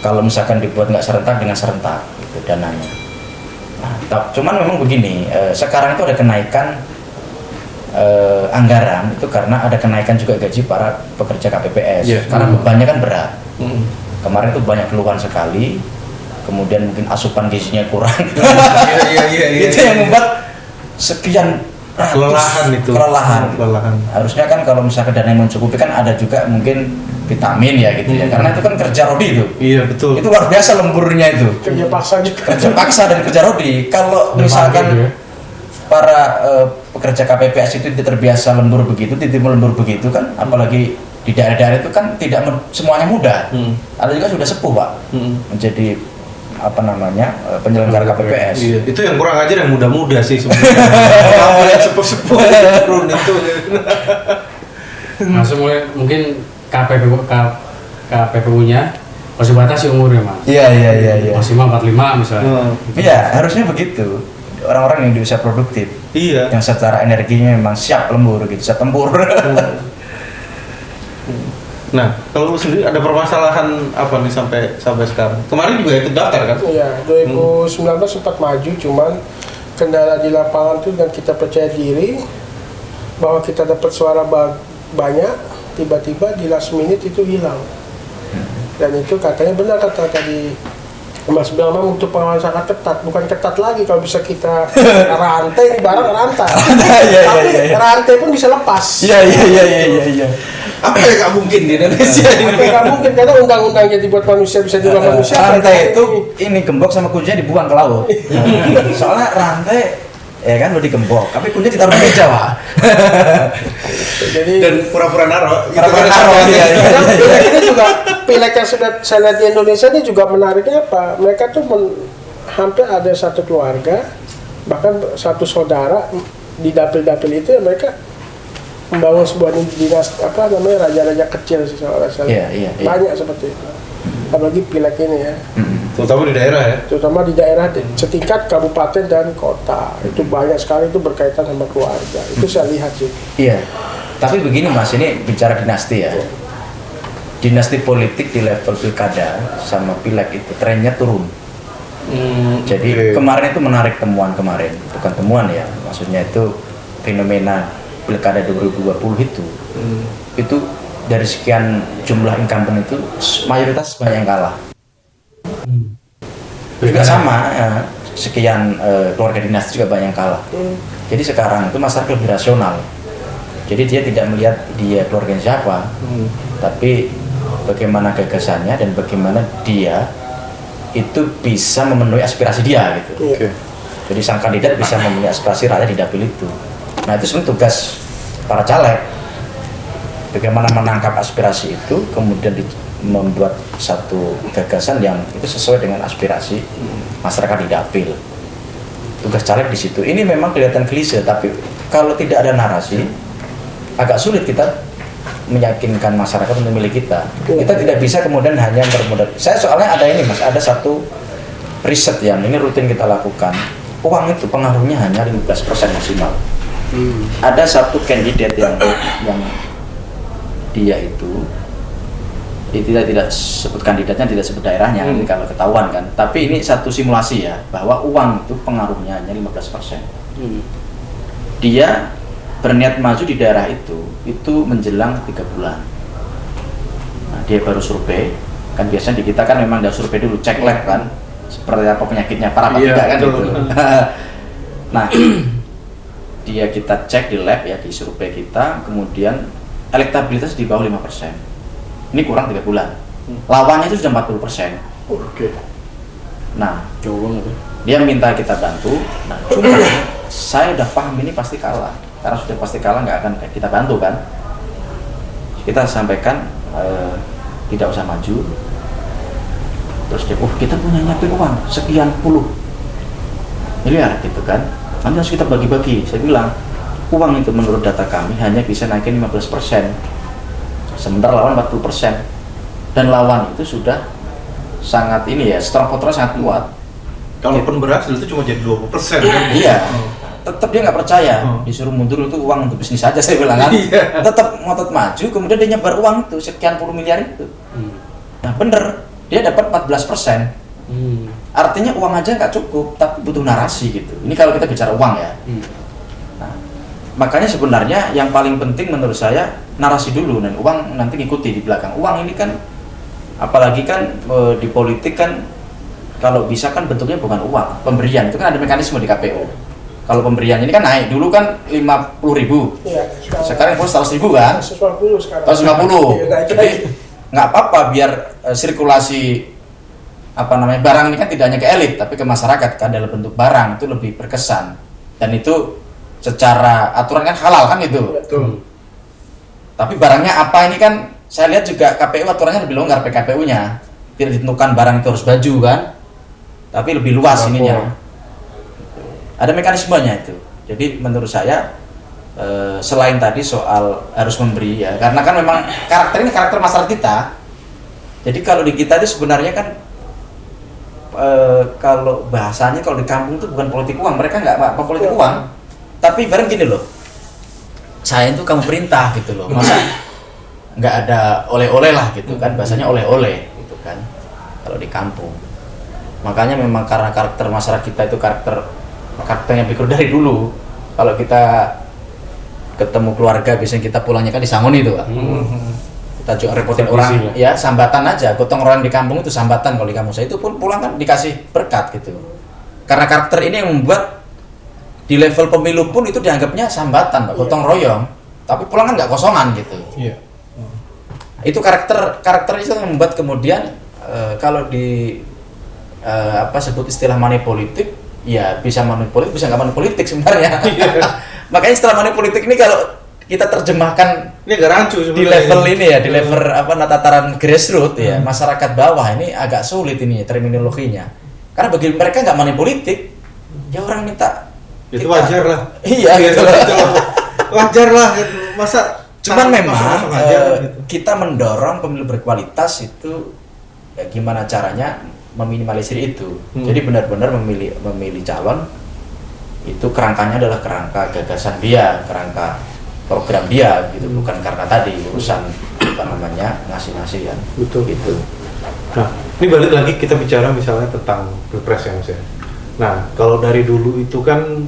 Kalau misalkan dibuat nggak serentak dengan serentak gitu dananya. Nah, cuman memang begini, sekarang itu ada kenaikan anggaran itu karena ada kenaikan juga gaji para pekerja KPPS. Karena bebannya kan berat. Kemarin itu banyak keluhan sekali, kemudian mungkin asupan gizinya kurang. Itu yang membuat sekian ratus kelelahan. Harusnya kan kalau misalkan dana yang mencukupi kan ada juga mungkin vitamin ya gitu ya, karena itu kan kerja Rodi itu. Iya betul. Itu luar biasa lemburnya itu. Kerja paksa juga. Kerja paksa dan kerja Rodi. Kalau misalkan para pekerja KPPS itu tidak terbiasa lembur begitu, tiba-tiba lembur begitu kan, apalagi di daerah-daerah itu kan tidak semuanya mudah. Ada juga sudah sepuh Pak, menjadi apa namanya penyelenggara KPPS. Iya. Itu yang kurang ajar yang muda-muda sih sebenarnya. Kalau yang sepuh-sepuh turun itu. Langsung mulai mungkin KPPU-nya masih batasi umurnya Mas. Iya. Maksimal 45 misalnya. Iya, harusnya begitu. Orang-orang yang di usia produktif. Iya. Yang secara energinya memang siap lembur gitu, siap tempur. Nah, kalau sendiri ada permasalahan apa nih sampai sekarang? Kemarin juga ikut daftar kan? Iya, 2019 sempat maju, cuman kendala di lapangan tuh, dan kita percaya diri bahwa kita dapat suara banyak, tiba-tiba di last minute itu hilang. Dan itu katanya benar kata tadi Mas Bambang, untuk pengawasan sangat ketat, bukan ketat lagi kalau bisa kita rantai barang rantai. Tapi rantai pun bisa lepas. Iya. Apa yang nggak mungkin di Indonesia ini? Nggak mungkin, karena undang-undangnya dibuat manusia bisa juga manusia. Rantai itu ini gembok sama kuncinya dibuang ke laut. Soalnya rantai ya kan udah digembok, tapi kuncinya ditaruh di meja Pak. Jadi Dan pura-pura naro. Iya. Ini juga pileg yang sudah saya lihat di Indonesia ini juga menariknya apa? Mereka tuh hampir ada satu keluarga, bahkan satu saudara di dapil-dapil itu ya, mereka membangun sebuah dinas apa namanya raja-raja kecil sih Iya. banyak seperti itu. Apalagi pileg ini ya. Terutama di daerah ya. Terutama di daerah setingkat kabupaten dan kota. Itu banyak sekali itu berkaitan sama keluarga. Itu saya lihat sih. Iya. Tapi begini Mas, ini bicara dinasti ya. Dinasti politik di level pilkada sama pileg itu trennya turun. Jadi kemarin itu menarik temuan kemarin, bukan temuan ya, maksudnya itu fenomena pilkada 2020 itu dari sekian jumlah incumbent itu mayoritas banyak yang kalah. Juga sama sekian keluarga dinasti juga banyak yang kalah. Jadi sekarang itu masyarakat lebih rasional. Jadi dia tidak melihat dia keluarga siapa, tapi bagaimana gagasannya dan bagaimana dia itu bisa memenuhi aspirasi dia gitu. Jadi sang kandidat bisa memenuhi aspirasi rakyat di dapil itu. Nah itu sebenarnya tugas para caleg, bagaimana menangkap aspirasi itu, kemudian membuat satu gagasan yang itu sesuai dengan aspirasi masyarakat di dapil. Tugas caleg di situ. Ini memang kelihatan klise, tapi kalau tidak ada narasi, agak sulit kita meyakinkan masyarakat untuk memilih kita. Kita tidak bisa kemudian hanya bermodal. Saya soalnya ada ini Mas, ada satu riset yang ini rutin kita lakukan. Uang itu pengaruhnya hanya 15% maksimal. Ada satu kandidat yang dia itu tidak sebut kandidatnya, tidak sebut daerahnya, ini kalau ketahuan kan. Tapi ini satu simulasi ya, bahwa uang itu pengaruhnya hanya 15%. Dia berniat maju di daerah itu menjelang 3 bulan. Nah, dia baru survei, kan biasanya di kita kan memang ada survei dulu, cek lab kan, seperti apa penyakitnya, parah apa tidak kan gitu. Nah, dia kita cek di lab ya, di survei kita, kemudian elektabilitas di bawah 5%. Ini kurang 3 bulan. Lawannya itu sudah 40%. Nah, dia minta kita bantu. Nah, cuma saya udah paham ini pasti kalah. Karena sudah pasti kalah, nggak akan kita bantu kan. Kita sampaikan tidak usah maju. Terus dia, kita punya nyiapin uang sekian puluh miliar gitu kan. Nanti harus kita bagi-bagi. Saya bilang, uang itu menurut data kami hanya bisa naikin 15%. Sementara lawan 40%. dan lawan itu sudah sangat ini ya, strong voter sangat kuat. Kalaupun berhasil itu cuma jadi 20% kan? Iya, tetap dia nggak percaya, disuruh mundur itu uang untuk bisnis aja saya bilang kan. Tetap ngotot maju, kemudian dia nyebar uang itu sekian puluh miliar itu. Nah bener, dia dapat 14%. Artinya uang aja nggak cukup, tapi butuh narasi gitu. Ini kalau kita bicara uang ya. Nah, makanya sebenarnya yang paling penting menurut saya narasi dulu, dan uang nanti ngikuti di belakang. Uang ini kan, apalagi kan di politik kan, kalau bisa kan bentuknya bukan uang, pemberian itu kan ada mekanisme di KPU. Kalau pemberian ini kan naik, dulu kan 50.000, Iya, sekarang 100.000 kan? 150 sekarang. 150. Iya, naik Jadi lagi. nggak apa-apa biar sirkulasi barang ini kan tidak hanya ke elit tapi ke masyarakat kan, dalam bentuk barang itu lebih berkesan, dan itu secara aturan kan halal kan itu. Betul. Tapi barangnya apa ini kan saya lihat juga KPU aturannya lebih longgar, PKPU-nya tidak ditentukan barang itu harus baju kan, tapi lebih luas ininya, ada mekanismenya itu. Jadi menurut saya selain tadi soal harus memberi ya, karena kan memang karakter ini karakter masyarakat kita. Jadi kalau di kita itu sebenarnya kan kalau bahasanya kalau di kampung itu bukan politik uang, mereka nggak apa politik uang, tapi bareng gini loh, saya itu kamu perintah gitu loh, masa nggak ada oleh-oleh lah gitu kan, bahasanya oleh-oleh gitu kan kalau di kampung. Makanya memang karena karakter masyarakat kita itu karakternya pikir dari dulu. Kalau kita ketemu keluarga biasanya kita pulangnya kan di Sangon itu Pak. Kita juga repotin orang ya, sambatan aja, gotong royong di kampung itu sambatan. Kalau di kampung saya itu pun pulang kan dikasih berkat gitu. Karena karakter ini yang membuat di level pemilu pun itu dianggapnya sambatan Pak, gotong royong, tapi pulang kan nggak kosongan gitu. Iya. Itu karakter itu yang membuat kemudian kalau di sebut istilah money politik, ya bisa money politik, bisa nggak money politik sebenarnya. Makanya istilah money politik ini kalau kita terjemahkan Ini agak rancu di level ini ya, di level tataran grassroots ya, masyarakat bawah ini agak sulit ini terminologinya. Karena bagi mereka nggak money politik, ya orang minta itu wajar lah. Iya gitu loh. Wajar lah, masa Cuman memang gitu. kita mendorong pemilu berkualitas itu ya gimana caranya meminimalisir itu. Jadi benar-benar memilih calon itu kerangkanya adalah kerangka gagasan dia, kerangka program dia gitu, bukan karena tadi urusan ngasih-ngasih kan. Betul. Gitu. Nah, ini balik lagi kita bicara misalnya tentang pilpres ya Mas ya. Nah, kalau dari dulu itu kan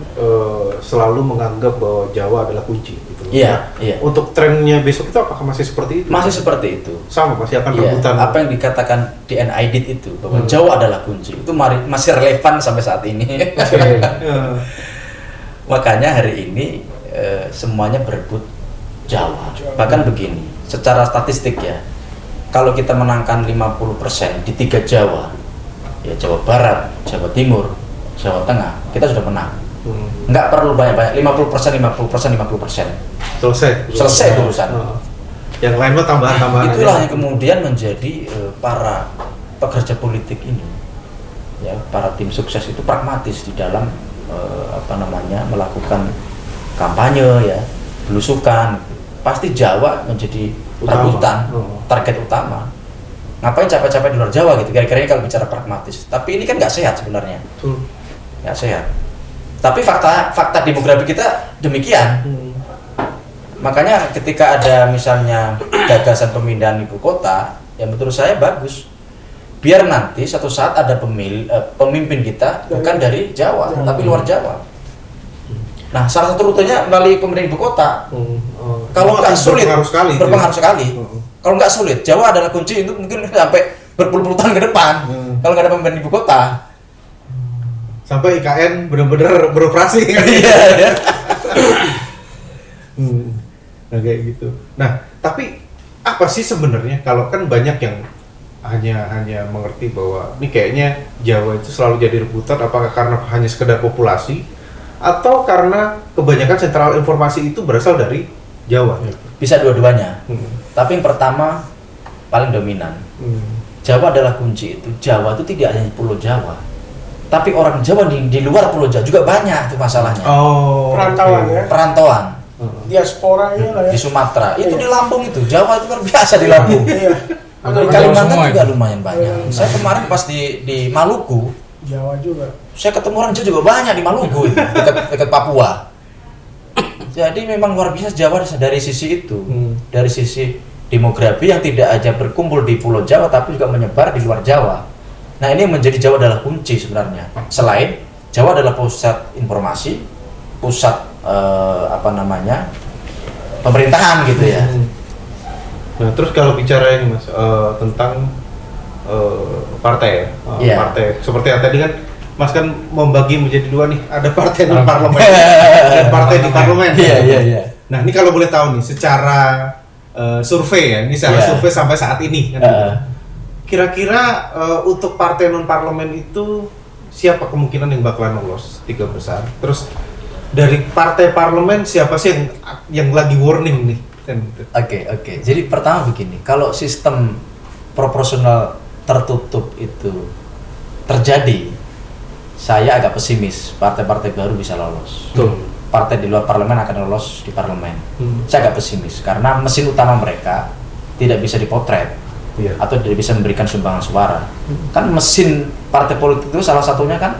selalu menganggap bahwa Jawa adalah kunci gitu. Iya, iya. Untuk trennya besok itu apakah masih seperti itu? Masih seperti itu. Sama, masih akan Iya, rebutan. apa yang dikatakan di NIDIT itu bahwa Jawa adalah kunci itu masih relevan sampai saat ini. Makanya hari ini semuanya berebut Jawa. Bahkan begini, secara statistik ya, kalau kita menangkan 50% di 3 Jawa, ya Jawa Barat, Jawa Timur, Jawa Tengah, kita sudah menang. Nggak perlu banyak-banyak, 50%. Selesai urusan. Yang lain mah tambahan-tambahan. Itulah yang kemudian menjadi para pekerja politik ini, ya para tim sukses itu pragmatis di dalam melakukan kampanye ya, belusukan. Pasti Jawa menjadi rebutan, target utama. Ngapain capek-capek di luar Jawa gitu, kira-kira kalau bicara pragmatis. Tapi ini kan nggak sehat sebenarnya, nggak sehat. Tapi fakta demografi kita demikian. Makanya ketika ada misalnya gagasan pemindahan ibu kota, ya menurut saya bagus. Biar nanti suatu saat ada pemimpin kita bukan dari Jawa, tapi luar Jawa. Nah, salah satu rutenya melalui pemindahan ibu kota. Kalau nggak sulit, berpengaruh sekali. Kalau nggak sulit, Jawa adalah kunci itu mungkin sampai berpuluh-puluh tahun ke depan. Kalau nggak ada pemindahan ibu kota. Sampai IKN benar-benar beroperasi. Iya. Nah kayak gitu. Nah, tapi apa sih sebenarnya kalau kan banyak yang hanya mengerti bahwa ini kayaknya Jawa itu selalu jadi rebutan, apakah karena hanya sekedar populasi atau karena kebanyakan sentral informasi itu berasal dari Jawa? Bisa dua-duanya. Tapi yang pertama paling dominan. Jawa adalah kunci itu. Jawa itu tidak hanya Pulau Jawa, tapi orang Jawa di luar Pulau Jawa juga banyak itu masalahnya. Perantauan ya. Perantauan. Diasporanya lah ya. Di Sumatera, itu di Lampung itu. Jawa itu luar biasa di Lampung. Di Kalimantan juga lumayan banyak. Saya kemarin pas di Maluku, Jawa juga. saya ketemu orang Jawa juga banyak di Maluku itu, dekat Papua. Jadi memang luar biasa Jawa dari sisi itu, dari sisi demografi yang tidak aja berkumpul di Pulau Jawa tapi juga menyebar di luar Jawa. Nah ini yang menjadi Jawa adalah kunci sebenarnya. Selain Jawa adalah pusat informasi, pusat pemerintahan gitu ya. Nah terus kalau bicara ini Mas tentang partai, partai seperti yang tadi kan Mas kan membagi menjadi dua nih, ada partai non parlemen dan partai di parlemen. Iya. Nah ini kalau boleh tahu nih, secara survei ya, ini secara survei sampai saat ini kan, kira-kira untuk partai non parlemen itu siapa kemungkinan yang bakalan lolos 3 besar? Terus dari partai parlemen siapa sih yang lagi warning nih? Oke. Jadi pertama begini, kalau sistem proporsional tertutup itu terjadi, saya agak pesimis partai-partai baru bisa lolos. Partai di luar parlemen akan lolos di parlemen. Saya agak pesimis karena mesin utama mereka tidak bisa dipotret atau tidak bisa memberikan sumbangan suara. Kan mesin partai politik itu salah satunya kan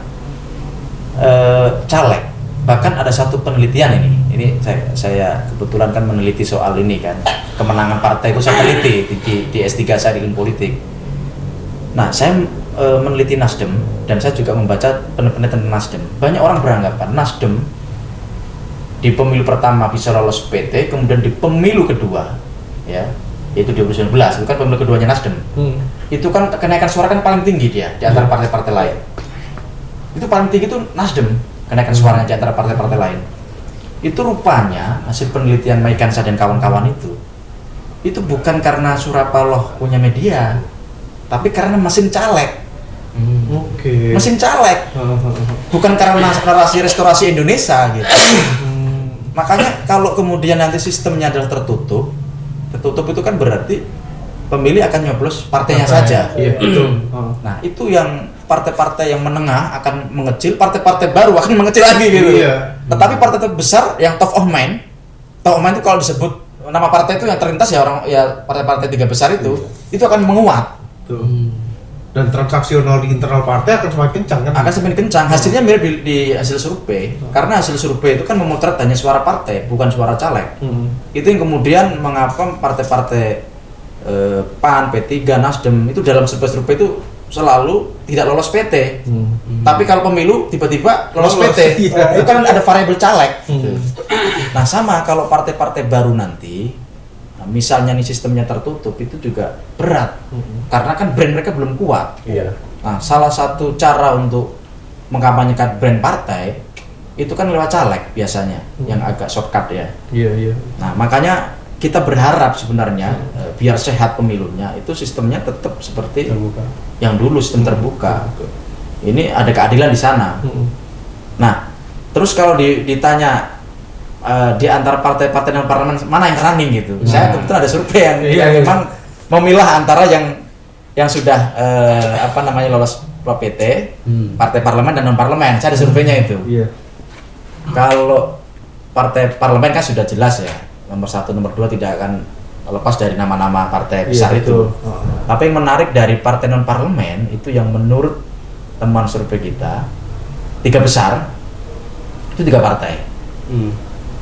caleg. Bahkan ada satu penelitian ini saya kebetulan kan meneliti soal ini kan, kemenangan partai itu saya teliti di S3 saya di ilmu politik. Nah saya meneliti Nasdem dan saya juga membaca penelitian Nasdem. Banyak orang beranggapan Nasdem di pemilu pertama bisa lolos PT, kemudian di pemilu kedua ya, yaitu 2019, itu kan pemilu keduanya Nasdem. Itu kan kenaikan suara kan paling tinggi dia di antara partai-partai lain. Itu paling tinggi itu Nasdem, kenaikan suaranya di antara partai-partai lain. Itu rupanya hasil penelitian Maikansa dan kawan-kawan itu bukan karena Surapaloh punya media, tapi karena mesin caleg. Mesin caleg, bukan karena narasi restorasi Indonesia gitu. Makanya kalau kemudian nanti sistemnya adalah tertutup itu kan berarti pemilih akan nyoblos partainya saja. Iya, betul. Nah itu yang partai-partai yang menengah akan mengecil, partai-partai baru akan mengecil lagi gitu. Iya. Tetapi partai besar yang top of mind itu kalau disebut nama partai itu yang terlintas ya partai-partai 3 besar itu akan menguat. Dan transaksional di internal partai akan semakin kencang kan? Akan semakin kencang. Hasilnya mirip di hasil survei. Karena hasil survei itu kan memotret hanya suara partai, bukan suara caleg. Itu yang kemudian mengapa partai-partai PAN, P3, Nasdem itu dalam survei itu selalu tidak lolos PT. Tapi kalau pemilu tiba-tiba lolos PT. Itu kan ada variabel caleg. Nah sama kalau partai-partai baru nanti, misalnya nih sistemnya tertutup itu juga berat karena kan brand mereka belum kuat. Nah salah satu cara untuk mengkampanyekan brand partai itu kan lewat caleg biasanya yang agak shortcut ya. Nah makanya kita berharap sebenarnya biar sehat pemilunya itu sistemnya tetap seperti terbuka. Yang dulu sistem terbuka. Ini ada keadilan di sana. Nah terus kalau ditanya di antara partai-partai dan parlemen mana yang running gitu. Saya kebetulan ada survei yang memang memilah antara yang sudah lolos PT, partai parlemen dan non parlemen. Saya ada surveinya itu. Kalau partai parlemen kan sudah jelas ya, nomor 1, nomor 2 tidak akan lepas dari nama-nama partai besar itu. Tapi yang menarik dari partai non parlemen itu yang menurut teman survei kita 3 besar itu 3 partai.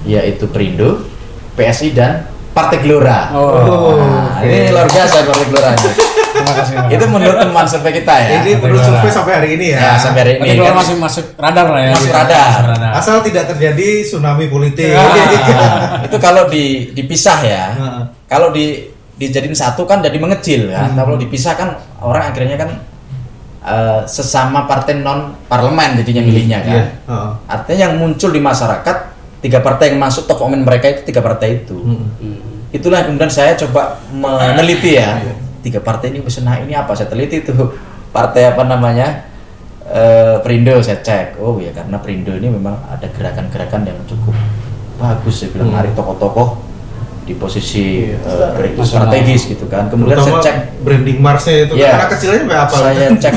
Yaitu Perindo, PSI dan Partai Gelora. Ini luar biasa Partai Gelora. Terima kasih. Itu menurut teman survei kita ya. Ini menurut survei sampai hari ini ya. Sampai hari ini. Kan masih masuk radar lah ya. Masuk radar. Asal tidak terjadi tsunami politik. Itu kalau dipisah ya. Kalau dijadiin satu kan jadi mengecil kan. Kalau dipisah kan orang akhirnya kan sesama partai non parlemen jadinya milihnya kan. Artinya yang muncul di masyarakat 3 partai yang masuk top of mind mereka itu 3 partai itu. Itulah yang kemudian saya coba meneliti ya. 3 partai ini ini apa? Saya teliti itu partai Perindo saya cek. Oh ya karena Perindo ini memang ada gerakan-gerakan yang cukup bagus. Saya bilang menarik tokoh-tokoh di posisi strategis gitu kan. Kemudian terutama saya cek branding Marsnya itu karena kecilnya sampai apa? Saya cek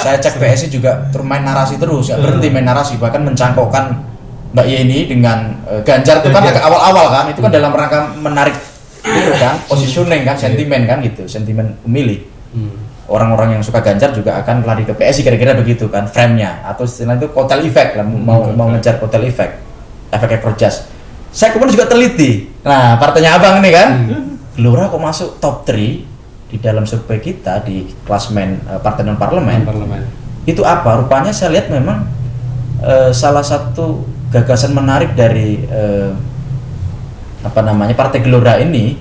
saya cek PSI juga main narasi terus, nggak berhenti main narasi, bahkan mencangkokkan Mbak Yeni dengan Ganjar itu kan ke awal-awal kan, itu kan dalam rangka menarik itu kan positioning kan, sentimen kan gitu, sentimen pemilih. Orang-orang yang suka Ganjar juga akan lari ke PSI kira-kira begitu kan frame-nya, atau istilah itu kotel effect lah, mau ngejar kotel effect, efek ekor jas. Saya kemudian juga teliti. Nah, partainya Abang ini kan, Gelora kok masuk top 3 di dalam survei kita di klasmen partai non parlemen. Itu apa? Rupanya saya lihat memang salah satu gagasan menarik dari Partai Gelora ini,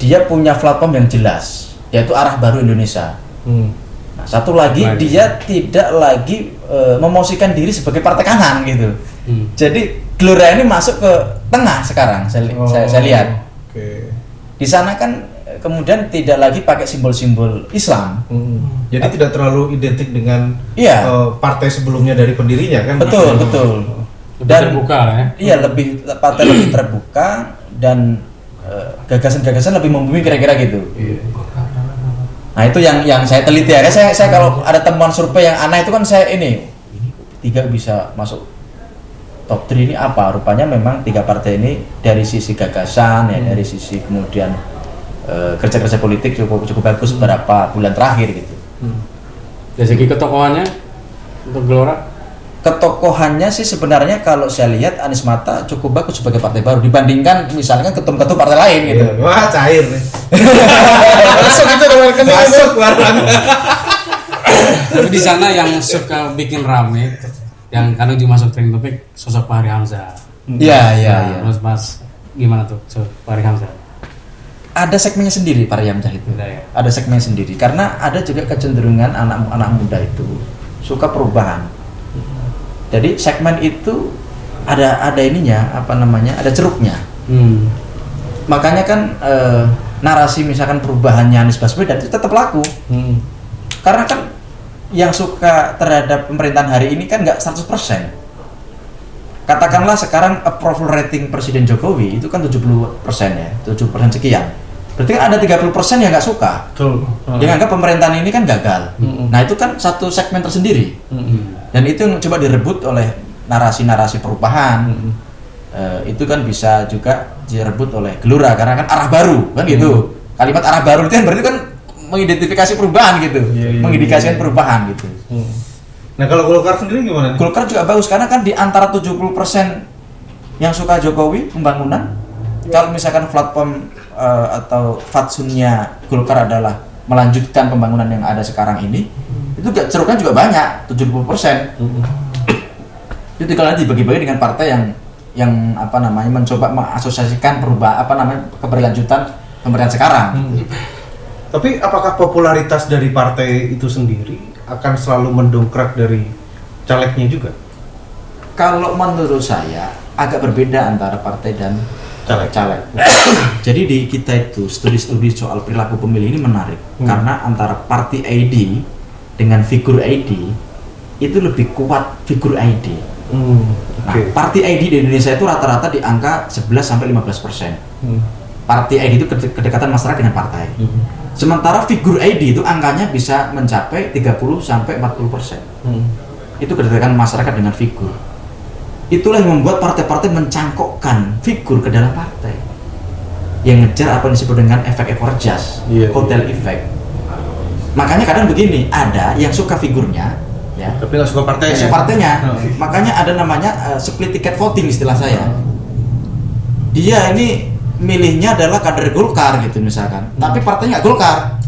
dia punya platform yang jelas, yaitu arah baru Indonesia. Nah, satu lagi dia tidak lagi memosisikan diri sebagai partai kanan gitu. Jadi Gelora ini masuk ke tengah sekarang. Saya lihat. Di sana kan kemudian tidak lagi pakai simbol-simbol Islam. Jadi tidak terlalu identik dengan partai sebelumnya dari pendirinya kan? Betul. Dan terbuka ya. Iya, partai lebih terbuka dan gagasan-gagasan lebih membumi kira-kira gitu. Nah, itu yang saya teliti ya. Saya kalau ada temuan survei yang aneh itu kan ini 3 bisa masuk top 3 ini apa? Rupanya memang 3 partai ini dari sisi gagasan ya, dari sisi kemudian kerja-kerja politik cukup bagus beberapa bulan terakhir gitu. Dari segi ketokohannya untuk Gelora? Ketokohannya sih sebenarnya kalau saya lihat Anies Mata cukup bagus sebagai partai baru dibandingkan misalnya ketum-ketum partai lain gitu. Wah, cair nih. Masuk itu dengan rekening. Masuk warna. Tapi di sana yang suka bikin rame, yang kadang juga masuk trending topik, sosok Fahri Hamzah. Iya. Terus Mas, gimana tuh sosok Fahri Hamzah? Ada segmennya sendiri Fahri Hamzah itu. Ada segmennya sendiri karena ada juga kecenderungan anak muda itu suka perubahan. Jadi segmen itu ada ininya ada ceruknya. Makanya kan narasi misalkan perubahannya Anies Baswedan itu tetap laku. Karena kan yang suka terhadap pemerintahan hari ini kan nggak 100%. Katakanlah sekarang approval rating Presiden Jokowi itu kan 70% ya, 70% sekian. Berarti kan ada 30% yang nggak suka. Yang anggap pemerintahan ini kan gagal. Nah, itu kan satu segmen tersendiri. Dan itu yang coba direbut oleh narasi-narasi perubahan. Itu kan bisa juga direbut oleh Gelora karena kan arah baru kan gitu. Kalimat arah baru itu kan berarti kan mengidentifikasi perubahan gitu. Mengindikasikan perubahan gitu. Nah, kalau Golkar sendiri gimana? Golkar juga bagus karena kan di antara 70% yang suka Jokowi pembangunan, kalau misalkan platform atau fatsunnya Golkar adalah melanjutkan pembangunan yang ada sekarang ini, itu ceruknya juga banyak, 70%. Itu kalau nanti dibagi-bagi dengan partai yang mencoba mengasosiasikan keberlanjutan pemerintahan sekarang. Tapi apakah popularitas dari partai itu sendiri akan selalu mendongkrak dari calegnya juga? Kalau menurut saya agak berbeda antara partai dan caleg. Jadi di kita itu studi-studi soal perilaku pemilih ini menarik karena antara party ID dengan figur ID itu lebih kuat figur ID. Nah, party ID di Indonesia itu rata-rata di angka 11-15%. Party ID itu kedekatan masyarakat dengan partai. Sementara figur ID itu angkanya bisa mencapai 30-40%. Itu kedekatan masyarakat dengan figur. Itulah yang membuat partai-partai mencangkokkan figur ke dalam partai yang ngejar apa yang disebut dengan efek ekor jas, kotel effect. Makanya kadang begini, ada yang suka figurnya ya, tapi nggak suka partainya. Suka partainya. Makanya ada namanya split ticket voting istilah saya. Dia ini milihnya adalah kader Golkar gitu misalkan, tapi partainya nggak Golkar.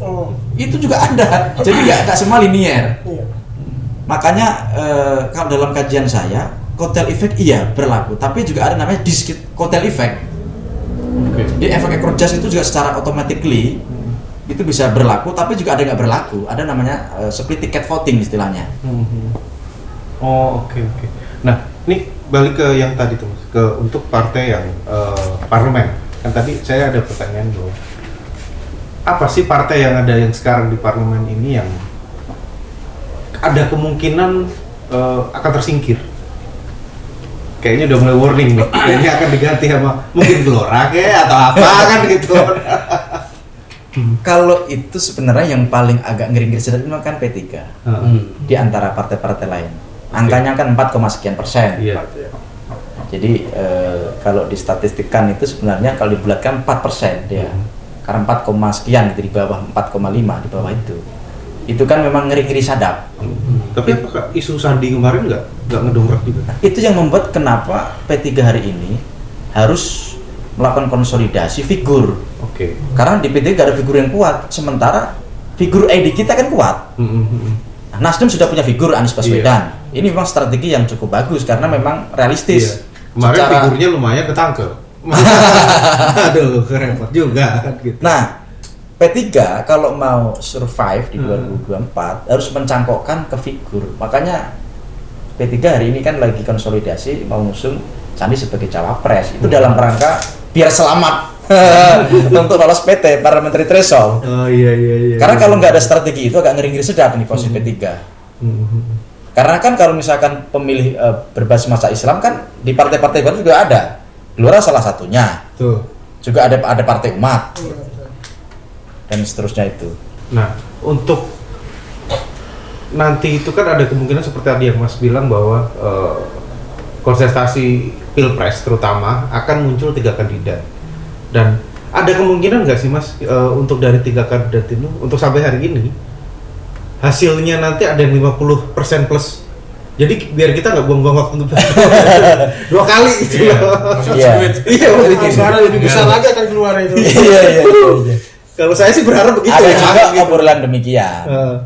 Itu juga ada. Jadi nggak semua linier. Makanya kalau dalam kajian saya, kotel effect iya berlaku, tapi juga ada namanya discrete kotel effect. Jadi efek ekor jas itu juga secara automatically itu bisa berlaku, tapi juga ada nggak berlaku. Ada namanya split ticket voting istilahnya. Oke. Nah, ini balik ke yang tadi tuh, untuk partai yang parlemen. Kan tadi saya ada pertanyaan bahwa apa sih partai yang ada yang sekarang di parlemen ini yang ada kemungkinan akan tersingkir? Kayaknya udah mulai warning nih. Kayaknya akan diganti sama mungkin Gelora atau apa kan gitu. Kalau itu sebenarnya yang paling agak ngeri-ngeri sedikit kan P3 di antara partai-partai lain. Angkanya kan 4, sekian %. Iya. Jadi kalau distatistikkan itu sebenarnya kalau dibulatkan 4% dia. Karena 4, sekian gitu, di bawah 4,5 di bawah itu. Itu kan memang ngeri-ngeri sadap. Tapi apakah isu Sandi kemarin nggak ngedongkrak juga? Itu yang membuat kenapa P3 hari ini harus melakukan konsolidasi figur. Oke. Karena di P3 gak ada figur yang kuat, sementara figur ID kita kan kuat. Nah, Nasdem sudah punya figur Anies Baswedan. Ini memang strategi yang cukup bagus karena memang realistis. Kemarin figurnya lumayan ketangkep. Aduh, repot juga gitu. Nah, P3 kalau mau survive di 2024 harus mencangkokkan ke figur. Makanya P3 hari ini kan lagi konsolidasi mau ngusung Sandi sebagai cawapres. Itu dalam rangka biar selamat untuk lolos PT parliamentary threshold. Oh iya. Karena kalau nggak ada strategi itu agak ngeri-ngeri sedap nih posisi P3. Karena kan kalau misalkan pemilih berbasis masa Islam kan di partai-partai baru juga ada. Gelora salah satunya. Tuh. Juga ada partai umat. Dan seterusnya itu. Nah, untuk nanti itu kan ada kemungkinan seperti tadi yang Mas bilang bahwa kontestasi Pilpres terutama akan muncul 3 kandidat. Dan ada kemungkinan nggak sih Mas untuk dari 3 kandidat itu untuk sampai hari ini hasilnya nanti ada yang 50% plus. Jadi biar kita nggak buang-buang waktu untuk 2 kali gitu loh. Iya, Anggaran lebih besar lagi akan keluar itu. Iya. Kalau saya sih berharap begitu. Ada ya. juga obrolan demikian. Uh,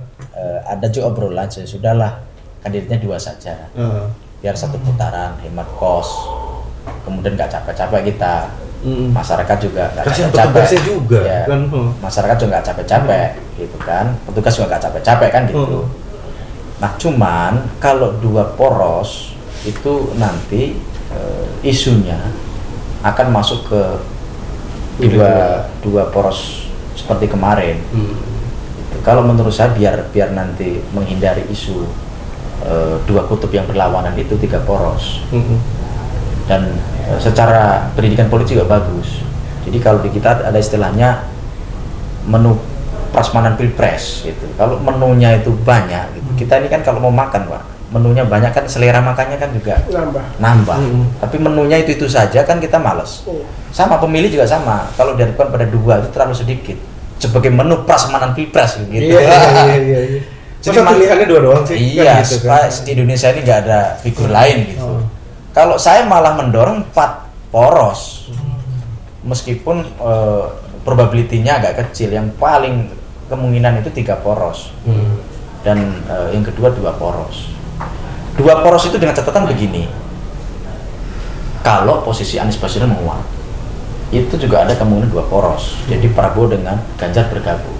Ada juga obrolan sudahlah kandidatnya 2 saja. Biar 1 putaran hemat kos. Kemudian nggak capek-capek kita. Masyarakat juga nggak kasihan capek-capek. petugasnya juga Ya, kan. masyarakat juga nggak capek-capek gitu kan. Petugas juga nggak capek-capek kan gitu. Nah cuman kalau 2 poros itu nanti isunya akan masuk ke dua poros seperti kemarin. Gitu. Kalau menurut saya biar nanti menghindari isu 2 kutub yang berlawanan itu 3 poros. Dan secara pendidikan politik juga bagus. Jadi kalau di kita ada istilahnya menu prasmanan pilpres gitu. Kalau menunya itu banyak gitu. Kita ini kan kalau mau makan Pak, menunya banyak kan selera makannya kan juga nambah. Tapi menunya itu saja kan kita males. Sama pemilih juga sama. Kalau dihadapkan pada 2 itu terlalu sedikit. Sebagai menu prasmanan pilpres gitu. Iya. Jadi pilihannya 2 doang sih. Iya, kan gitu, kan? di Indonesia ini nggak ada figur lain gitu. Kalau saya malah mendorong 4 poros, meskipun probability-nya agak kecil. Yang paling kemungkinan itu 3 poros, dan yang kedua 2 poros. 2 poros itu dengan catatan begini: kalau posisi Anies Baswedan menguat, itu juga ada kemungkinan 2 poros. Jadi Prabowo dengan Ganjar bergabung.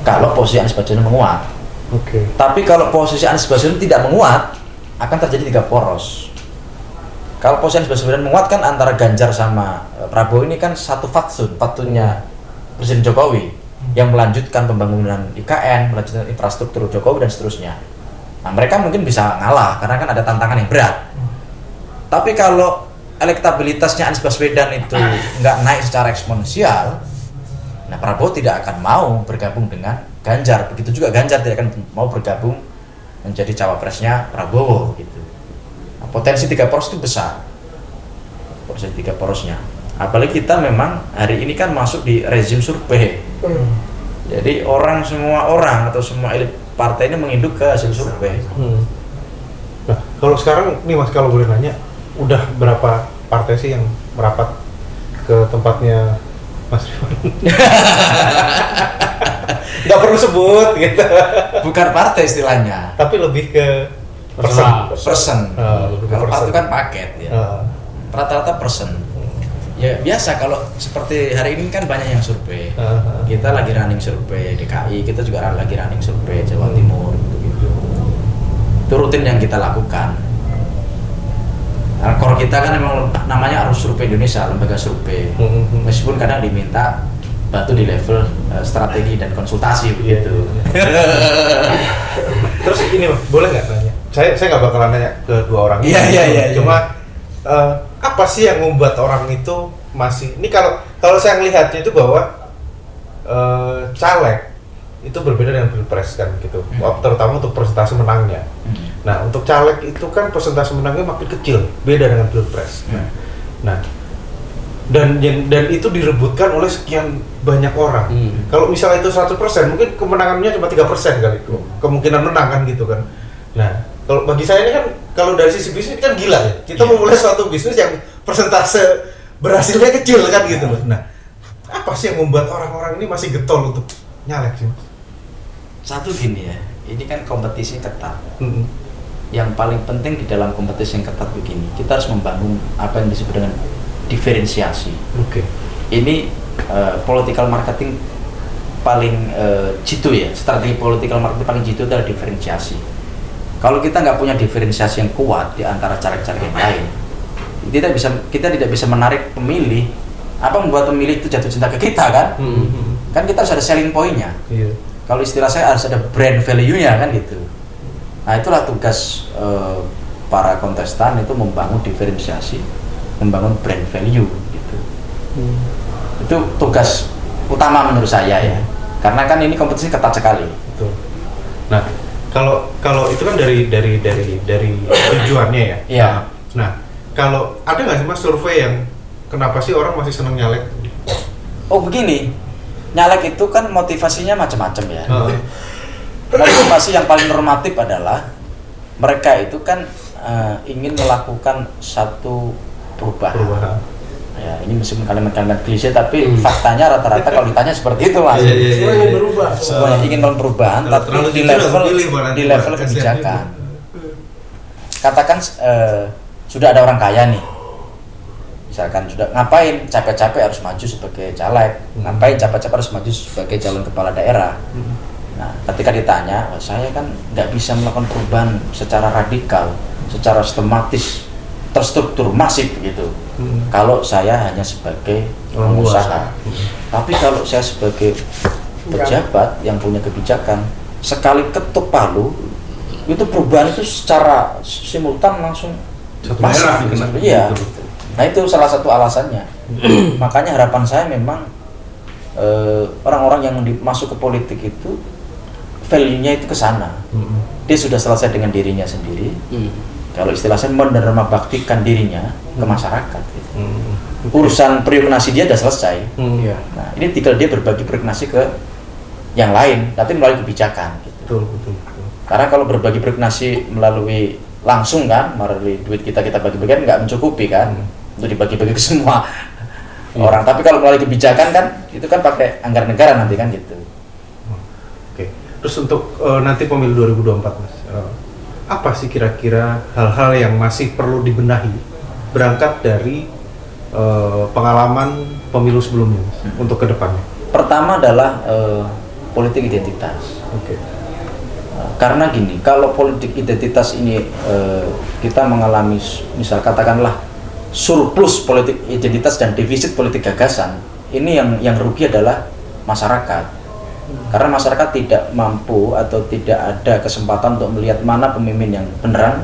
Kalau posisi Anies Baswedan menguat. Tapi kalau posisi Anies Baswedan tidak menguat, akan terjadi 3 poros. Kalau posisi Anies Baswedan menguat kan antara Ganjar sama Prabowo ini kan satu fatsunnya Presiden Jokowi yang melanjutkan pembangunan IKN, melanjutkan infrastruktur Jokowi dan seterusnya. Nah mereka mungkin bisa ngalah karena kan ada tantangan yang berat. Tapi kalau elektabilitasnya Anies Baswedan itu nggak naik secara eksponensial, nah Prabowo tidak akan mau bergabung dengan Ganjar. Begitu juga Ganjar tidak akan mau bergabung menjadi cawapresnya Prabowo gitu. Nah, potensi 3 poros itu besar. Potensi 3 porosnya. Apalagi kita memang hari ini kan masuk di rezim survei. Jadi semua orang atau semua elit partai ini menginduk ke hasil survei. Nah, kalau sekarang nih Mas, kalau boleh nanya, udah berapa partai sih yang merapat ke tempatnya Mas Rifan? Nggak perlu sebut gitu. Bukan partai istilahnya, Tapi lebih ke person. Kalau part itu kan paket ya. Rata-rata person. Ya biasa kalau seperti hari ini kan banyak yang survei. Kita lagi running survei DKI, kita juga lagi running survei Jawa Timur gitu. Itu rutin yang kita lakukan. Nah, core kita kan memang namanya Arus Survei Indonesia, lembaga survei. Meskipun kadang diminta bantu di level strategi dan konsultasi begitu. Terus ini boleh nggak nanya? Saya nggak bakalan nanya ke 2 orang ini. Iya. Cuma apa sih yang membuat orang itu masih ini kalau saya melihatnya itu bahwa caleg itu berbeda dengan pilpres kan gitu, terutama untuk persentase menangnya. Nah, untuk caleg itu kan persentase menangnya makin kecil, beda dengan pilpres. Nah, dan itu direbutkan oleh sekian banyak orang. Kalau misalnya itu 100%, mungkin kemenangannya cuma 3% kali itu. Kemungkinan menang kan gitu kan. Nah, kalau bagi saya ini kan, kalau dari sisi bisnis kan gila ya. Kita memulai suatu bisnis yang persentase berhasilnya kecil kan gitu loh. Nah, apa sih yang membuat orang-orang ini masih getol untuk nyalek sih, Mas? Satu gini ya, ini kan kompetisi ketat. Yang paling penting di dalam kompetisi yang ketat begini, kita harus membangun apa yang disebut dengan diferensiasi. Ini political marketing paling jitu ya, strategi political marketing paling jitu adalah diferensiasi. Kalau kita nggak punya diferensiasi yang kuat di antara caleg-caleg yang lain, kita tidak bisa menarik pemilih. Apa membuat pemilih itu jatuh cinta ke kita kan? Kan kita harus ada selling point-nya. Kalau istilah saya harus ada brand value-nya kan gitu. Nah, itulah tugas para kontestan itu membangun diferensiasi, membangun brand value gitu. Itu tugas utama menurut saya ya. Karena kan ini kompetisi ketat sekali. Betul. Nah, kalau itu kan dari tujuannya ya. Iya. Nah, kalau ada nggak sih Mas survei yang kenapa sih orang masih seneng nyalek? Oh begini, nyalek itu kan motivasinya macam-macam ya. Motivasi yang paling normatif adalah mereka itu kan ingin melakukan satu perubahan. Ya, ini meskipun kalimat-kalimat klise tapi faktanya rata-rata kalau ditanya seperti itu Mas. Semua ingin berubah. Semuanya ingin melakukan perubahan, tapi di level kebijakan. Katakan sudah ada orang kaya nih, misalkan sudah ngapain capek-capek harus maju sebagai caleg, ngapain capek-capek harus maju sebagai calon kepala daerah. Nah, ketika ditanya, saya kan nggak bisa melakukan perubahan secara radikal, secara sistematis, terstruktur, masif gitu. Kalau saya hanya sebagai pengusaha. Tapi kalau saya sebagai pejabat yang punya kebijakan, sekali ketuk palu, itu perubahan itu secara simultan langsung masif. Iya. Nah, itu salah satu alasannya. Makanya harapan saya memang orang-orang yang masuk ke politik itu value-nya itu ke sana. Dia sudah selesai dengan dirinya sendiri. Kalau istilah saya menerima baktikan dirinya ke masyarakat. Urusan prioritas dia sudah selesai. Nah, ini tinggal dia berbagi prioritas ke yang lain, tapi melalui kebijakan. Gitu. Betul. Karena kalau berbagi prioritas melalui langsung kan, melalui duit kita bagi-bagikan nggak mencukupi kan, untuk dibagi-bagi ke semua orang. Tapi kalau melalui kebijakan kan, itu kan pakai anggaran negara nanti kan gitu. Oke. Terus untuk nanti pemilu 2024 Mas, apa sih kira-kira hal-hal yang masih perlu dibenahi berangkat dari pengalaman pemilu sebelumnya Mas, untuk kedepannya? Pertama adalah politik identitas. Karena gini, kalau politik identitas ini kita mengalami, misal katakanlah surplus politik identitas dan defisit politik gagasan, ini yang rugi adalah masyarakat. Karena masyarakat tidak mampu atau tidak ada kesempatan untuk melihat mana pemimpin yang beneran,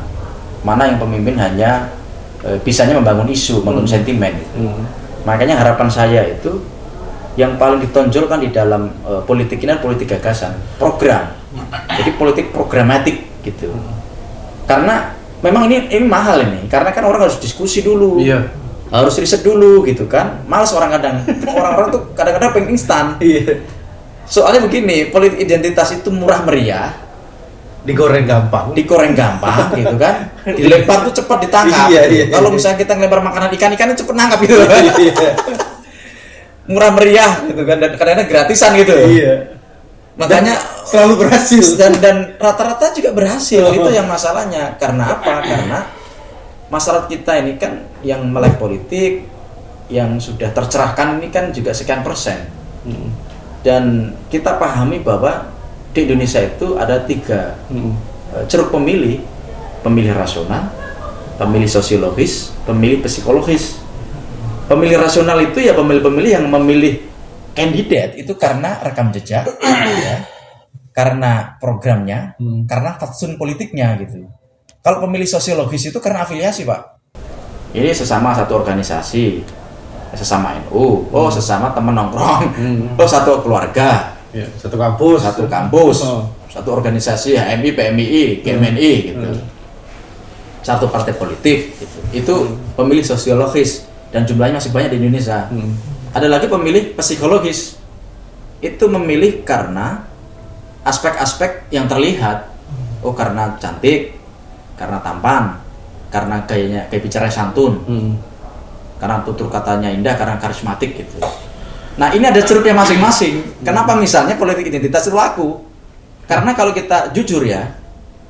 mana yang pemimpin hanya bisanya membangun isu, membangun sentimen. Makanya harapan saya itu yang paling ditonjolkan di dalam politik ini adalah politik gagasan, program. Jadi politik programatik gitu. Karena memang ini mahal ini, karena kan orang harus diskusi dulu. Harus riset dulu gitu kan. Malas orang-orang tuh kadang-kadang pengen instan. Soalnya begini, politik identitas itu murah meriah, digoreng gampang gitu kan. Dilempar tuh cepat ditangkap. Kalau misalnya kita ngelempar makanan ikan itu cepat nangkap gitu. Murah meriah gitu kan, dan kadang-kadang gratisan gitu. Makanya dan selalu berhasil dan rata-rata juga berhasil. Itu yang masalahnya. Karena apa? Karena masyarakat kita ini kan yang melek politik, yang sudah tercerahkan ini kan juga sekian persen. Dan kita pahami bahwa di Indonesia itu ada 3 ceruk pemilih: pemilih rasional, pemilih sosiologis, pemilih psikologis. Pemilih rasional itu ya pemilih-pemilih yang memilih kandidat itu karena rekam jejak, ya, karena programnya, karena fatsun politiknya gitu. Kalau pemilih sosiologis itu karena afiliasi, Pak. Ini sesama satu organisasi, sesama NU, sesama teman nongkrong, satu keluarga, satu kampus, satu organisasi, HMI, PMII, GMNI gitu. satu partai politik gitu. Itu pemilih sosiologis dan jumlahnya masih banyak di Indonesia. Ada lagi pemilih psikologis, itu memilih karena aspek-aspek yang terlihat. Oh, karena cantik, karena tampan, karena gaya bicara santun, karena tutur katanya indah, karena karismatik gitu. Nah, ini ada ceruknya masing-masing. Kenapa misalnya politik identitas itu laku? Karena kalau kita jujur ya,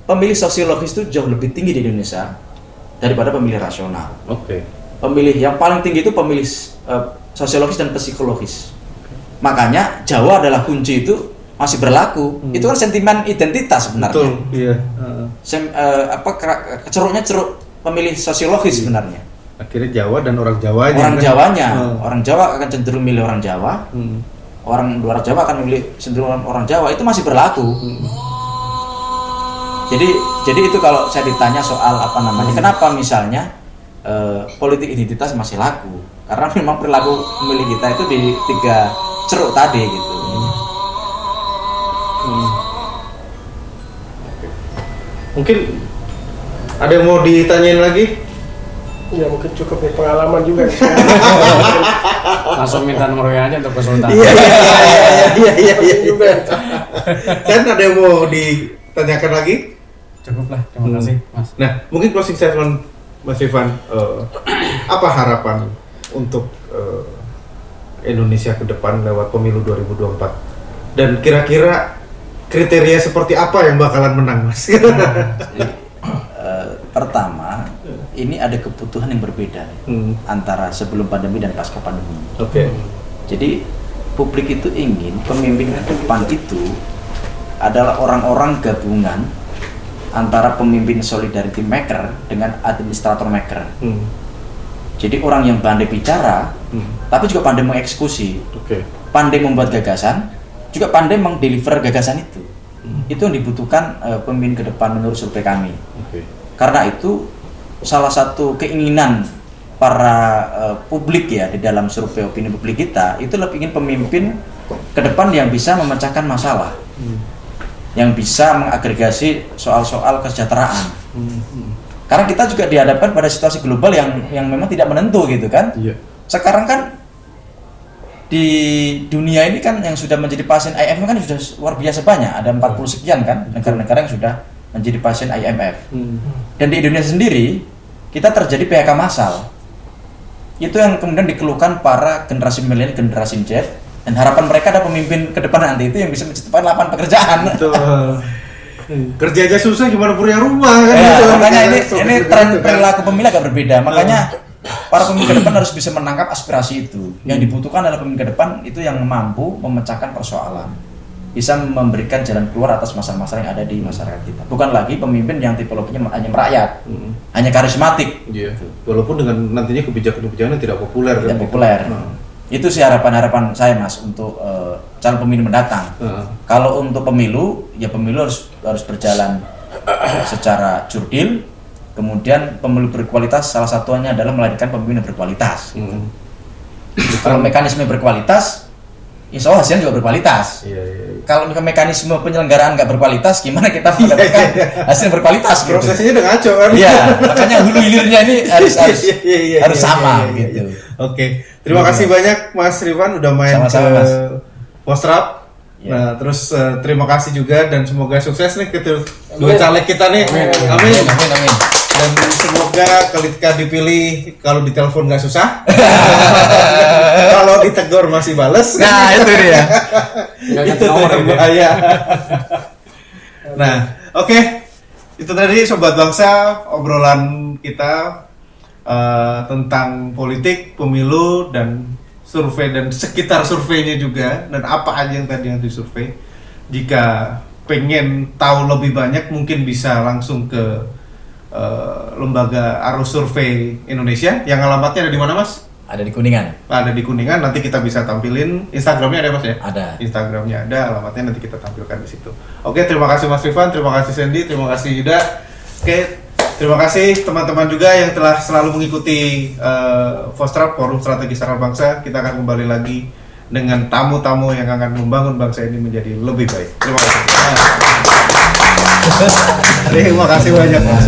pemilih sosiologis itu jauh lebih tinggi di Indonesia daripada pemilih rasional. Pemilih yang paling tinggi itu pemilih sosiologis dan psikologis. Makanya Jawa adalah kunci itu masih berlaku. Itu kan sentimen identitas sebenarnya. Betul, iya. Ceruknya ceruk pemilih sosiologis sebenarnya. Akhirnya Jawa dan orang Jawanya. Orang Jawanya, orang Jawa akan cenderung milih orang Jawa. Orang luar Jawa akan memilih cenderung orang Jawa, itu masih berlaku. Jadi itu kalau saya ditanya soal kenapa misalnya politik identitas masih laku, karena memang perilaku pemilih kita itu di 3 ceruk tadi gitu. Mungkin ada yang mau ditanyain lagi? Ya mungkin cukup nih pengalaman juga. Langsung minta nomor WA aja untuk konsultasi. Iya. Kan ada yang mau ditanyakan lagi? Cukup lah, terima kasih Mas. Nah, mungkin closing statement Mas Ivan, apa harapan untuk Indonesia ke depan lewat pemilu 2024? Dan kira-kira kriteria seperti apa yang bakalan menang, Mas? Pertama, ini ada kebutuhan yang berbeda antara sebelum pandemi dan pasca pandemi. Jadi publik itu ingin pemimpin ke depan itu adalah orang-orang gabungan antara pemimpin solidarity maker dengan administrator maker. Jadi orang yang pandai bicara, tapi juga pandai mengeksekusi, pandai membuat gagasan, juga pandai mendeliver gagasan itu. Itu yang dibutuhkan pemimpin ke depan menurut survei kami. Karena itu salah satu keinginan para publik ya di dalam survei opini publik kita itu lebih ingin pemimpin ke depan yang bisa memecahkan masalah, yang bisa mengagregasi soal-soal kesejahteraan. Karena kita juga dihadapkan pada situasi global yang memang tidak menentu gitu kan. Sekarang kan di dunia ini kan yang sudah menjadi pasien IMF kan sudah luar biasa banyak, ada 40 sekian kan negara-negara yang sudah menjadi pasien IMF. Dan di Indonesia sendiri kita terjadi PHK massal. Itu yang kemudian dikeluhkan para generasi milenial, generasi Z, dan harapan mereka ada pemimpin ke depan nanti itu yang bisa menciptakan lapangan pekerjaan. Betul. Kerja aja susah gimana punya rumah kan. Makanya ini tren perilaku pemilih agak berbeda. Makanya para pemimpin ke depan harus bisa menangkap aspirasi itu. Yang dibutuhkan adalah pemimpin ke depan itu yang mampu memecahkan persoalan, bisa memberikan jalan keluar atas masalah-masalah yang ada di masyarakat kita. Bukan lagi pemimpin yang tipologinya hanya merakyat, hanya karismatik. Walaupun dengan nantinya kebijakan-kebijakan yang tidak populer. Tidak populer. Itu sih harapan-harapan saya Mas untuk calon pemimpin mendatang. Kalau untuk pemilu, ya pemilu harus berjalan secara jurdil. Kemudian pemilu berkualitas salah satunya adalah melahirkan pemimpin yang berkualitas. Kalau mekanisme berkualitas, insya Allah hasilnya juga berkualitas. Kalau mekanisme penyelenggaraan nggak berkualitas, gimana kita mendapatkan hasil berkualitas? Gitu. Prosesnya udah ngaco kan? Iya, makanya hulu hilirnya ini harus sama gitu. Oke, terima kasih banyak Mas Rifan udah main Sama-sama, Mas. Postrap. Nah, terus terima kasih juga dan semoga sukses nih dua caleg kita nih. Amin. Dan semoga ketika dipilih, kalau ditelepon nggak susah, kalau ditegur masih bales. Nah itu dia. Itu yang bahaya. Nah, oke. Itu tadi Sobat Bangsa obrolan kita tentang politik, pemilu, dan survei dan sekitar surveinya juga, dan apa aja yang tadi yang disurvei. Jika pengen tahu lebih banyak mungkin bisa langsung ke lembaga Arus Survei Indonesia yang alamatnya ada di mana Mas? Ada di Kuningan. Ada di Kuningan, nanti kita bisa tampilin Instagramnya ada Mas ya? Ada. Instagramnya ada, alamatnya nanti kita tampilkan di situ. Oke, terima kasih Mas Rifan, terima kasih Sandy, terima kasih Yuda. Oke, terima kasih teman-teman juga yang telah selalu mengikuti Fostrap, Forum Strategi Sarana Bangsa. Kita akan kembali lagi dengan tamu-tamu yang akan membangun bangsa ini menjadi lebih baik. Terima kasih. Terima kasih banyak Mas.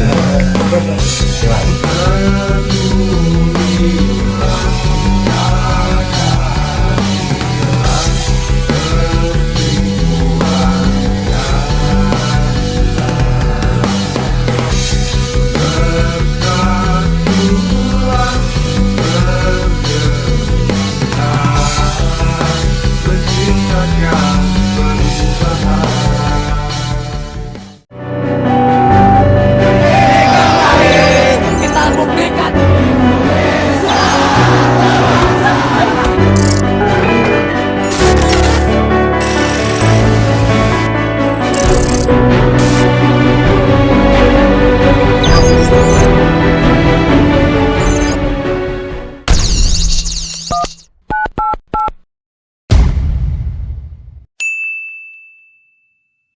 Silakan.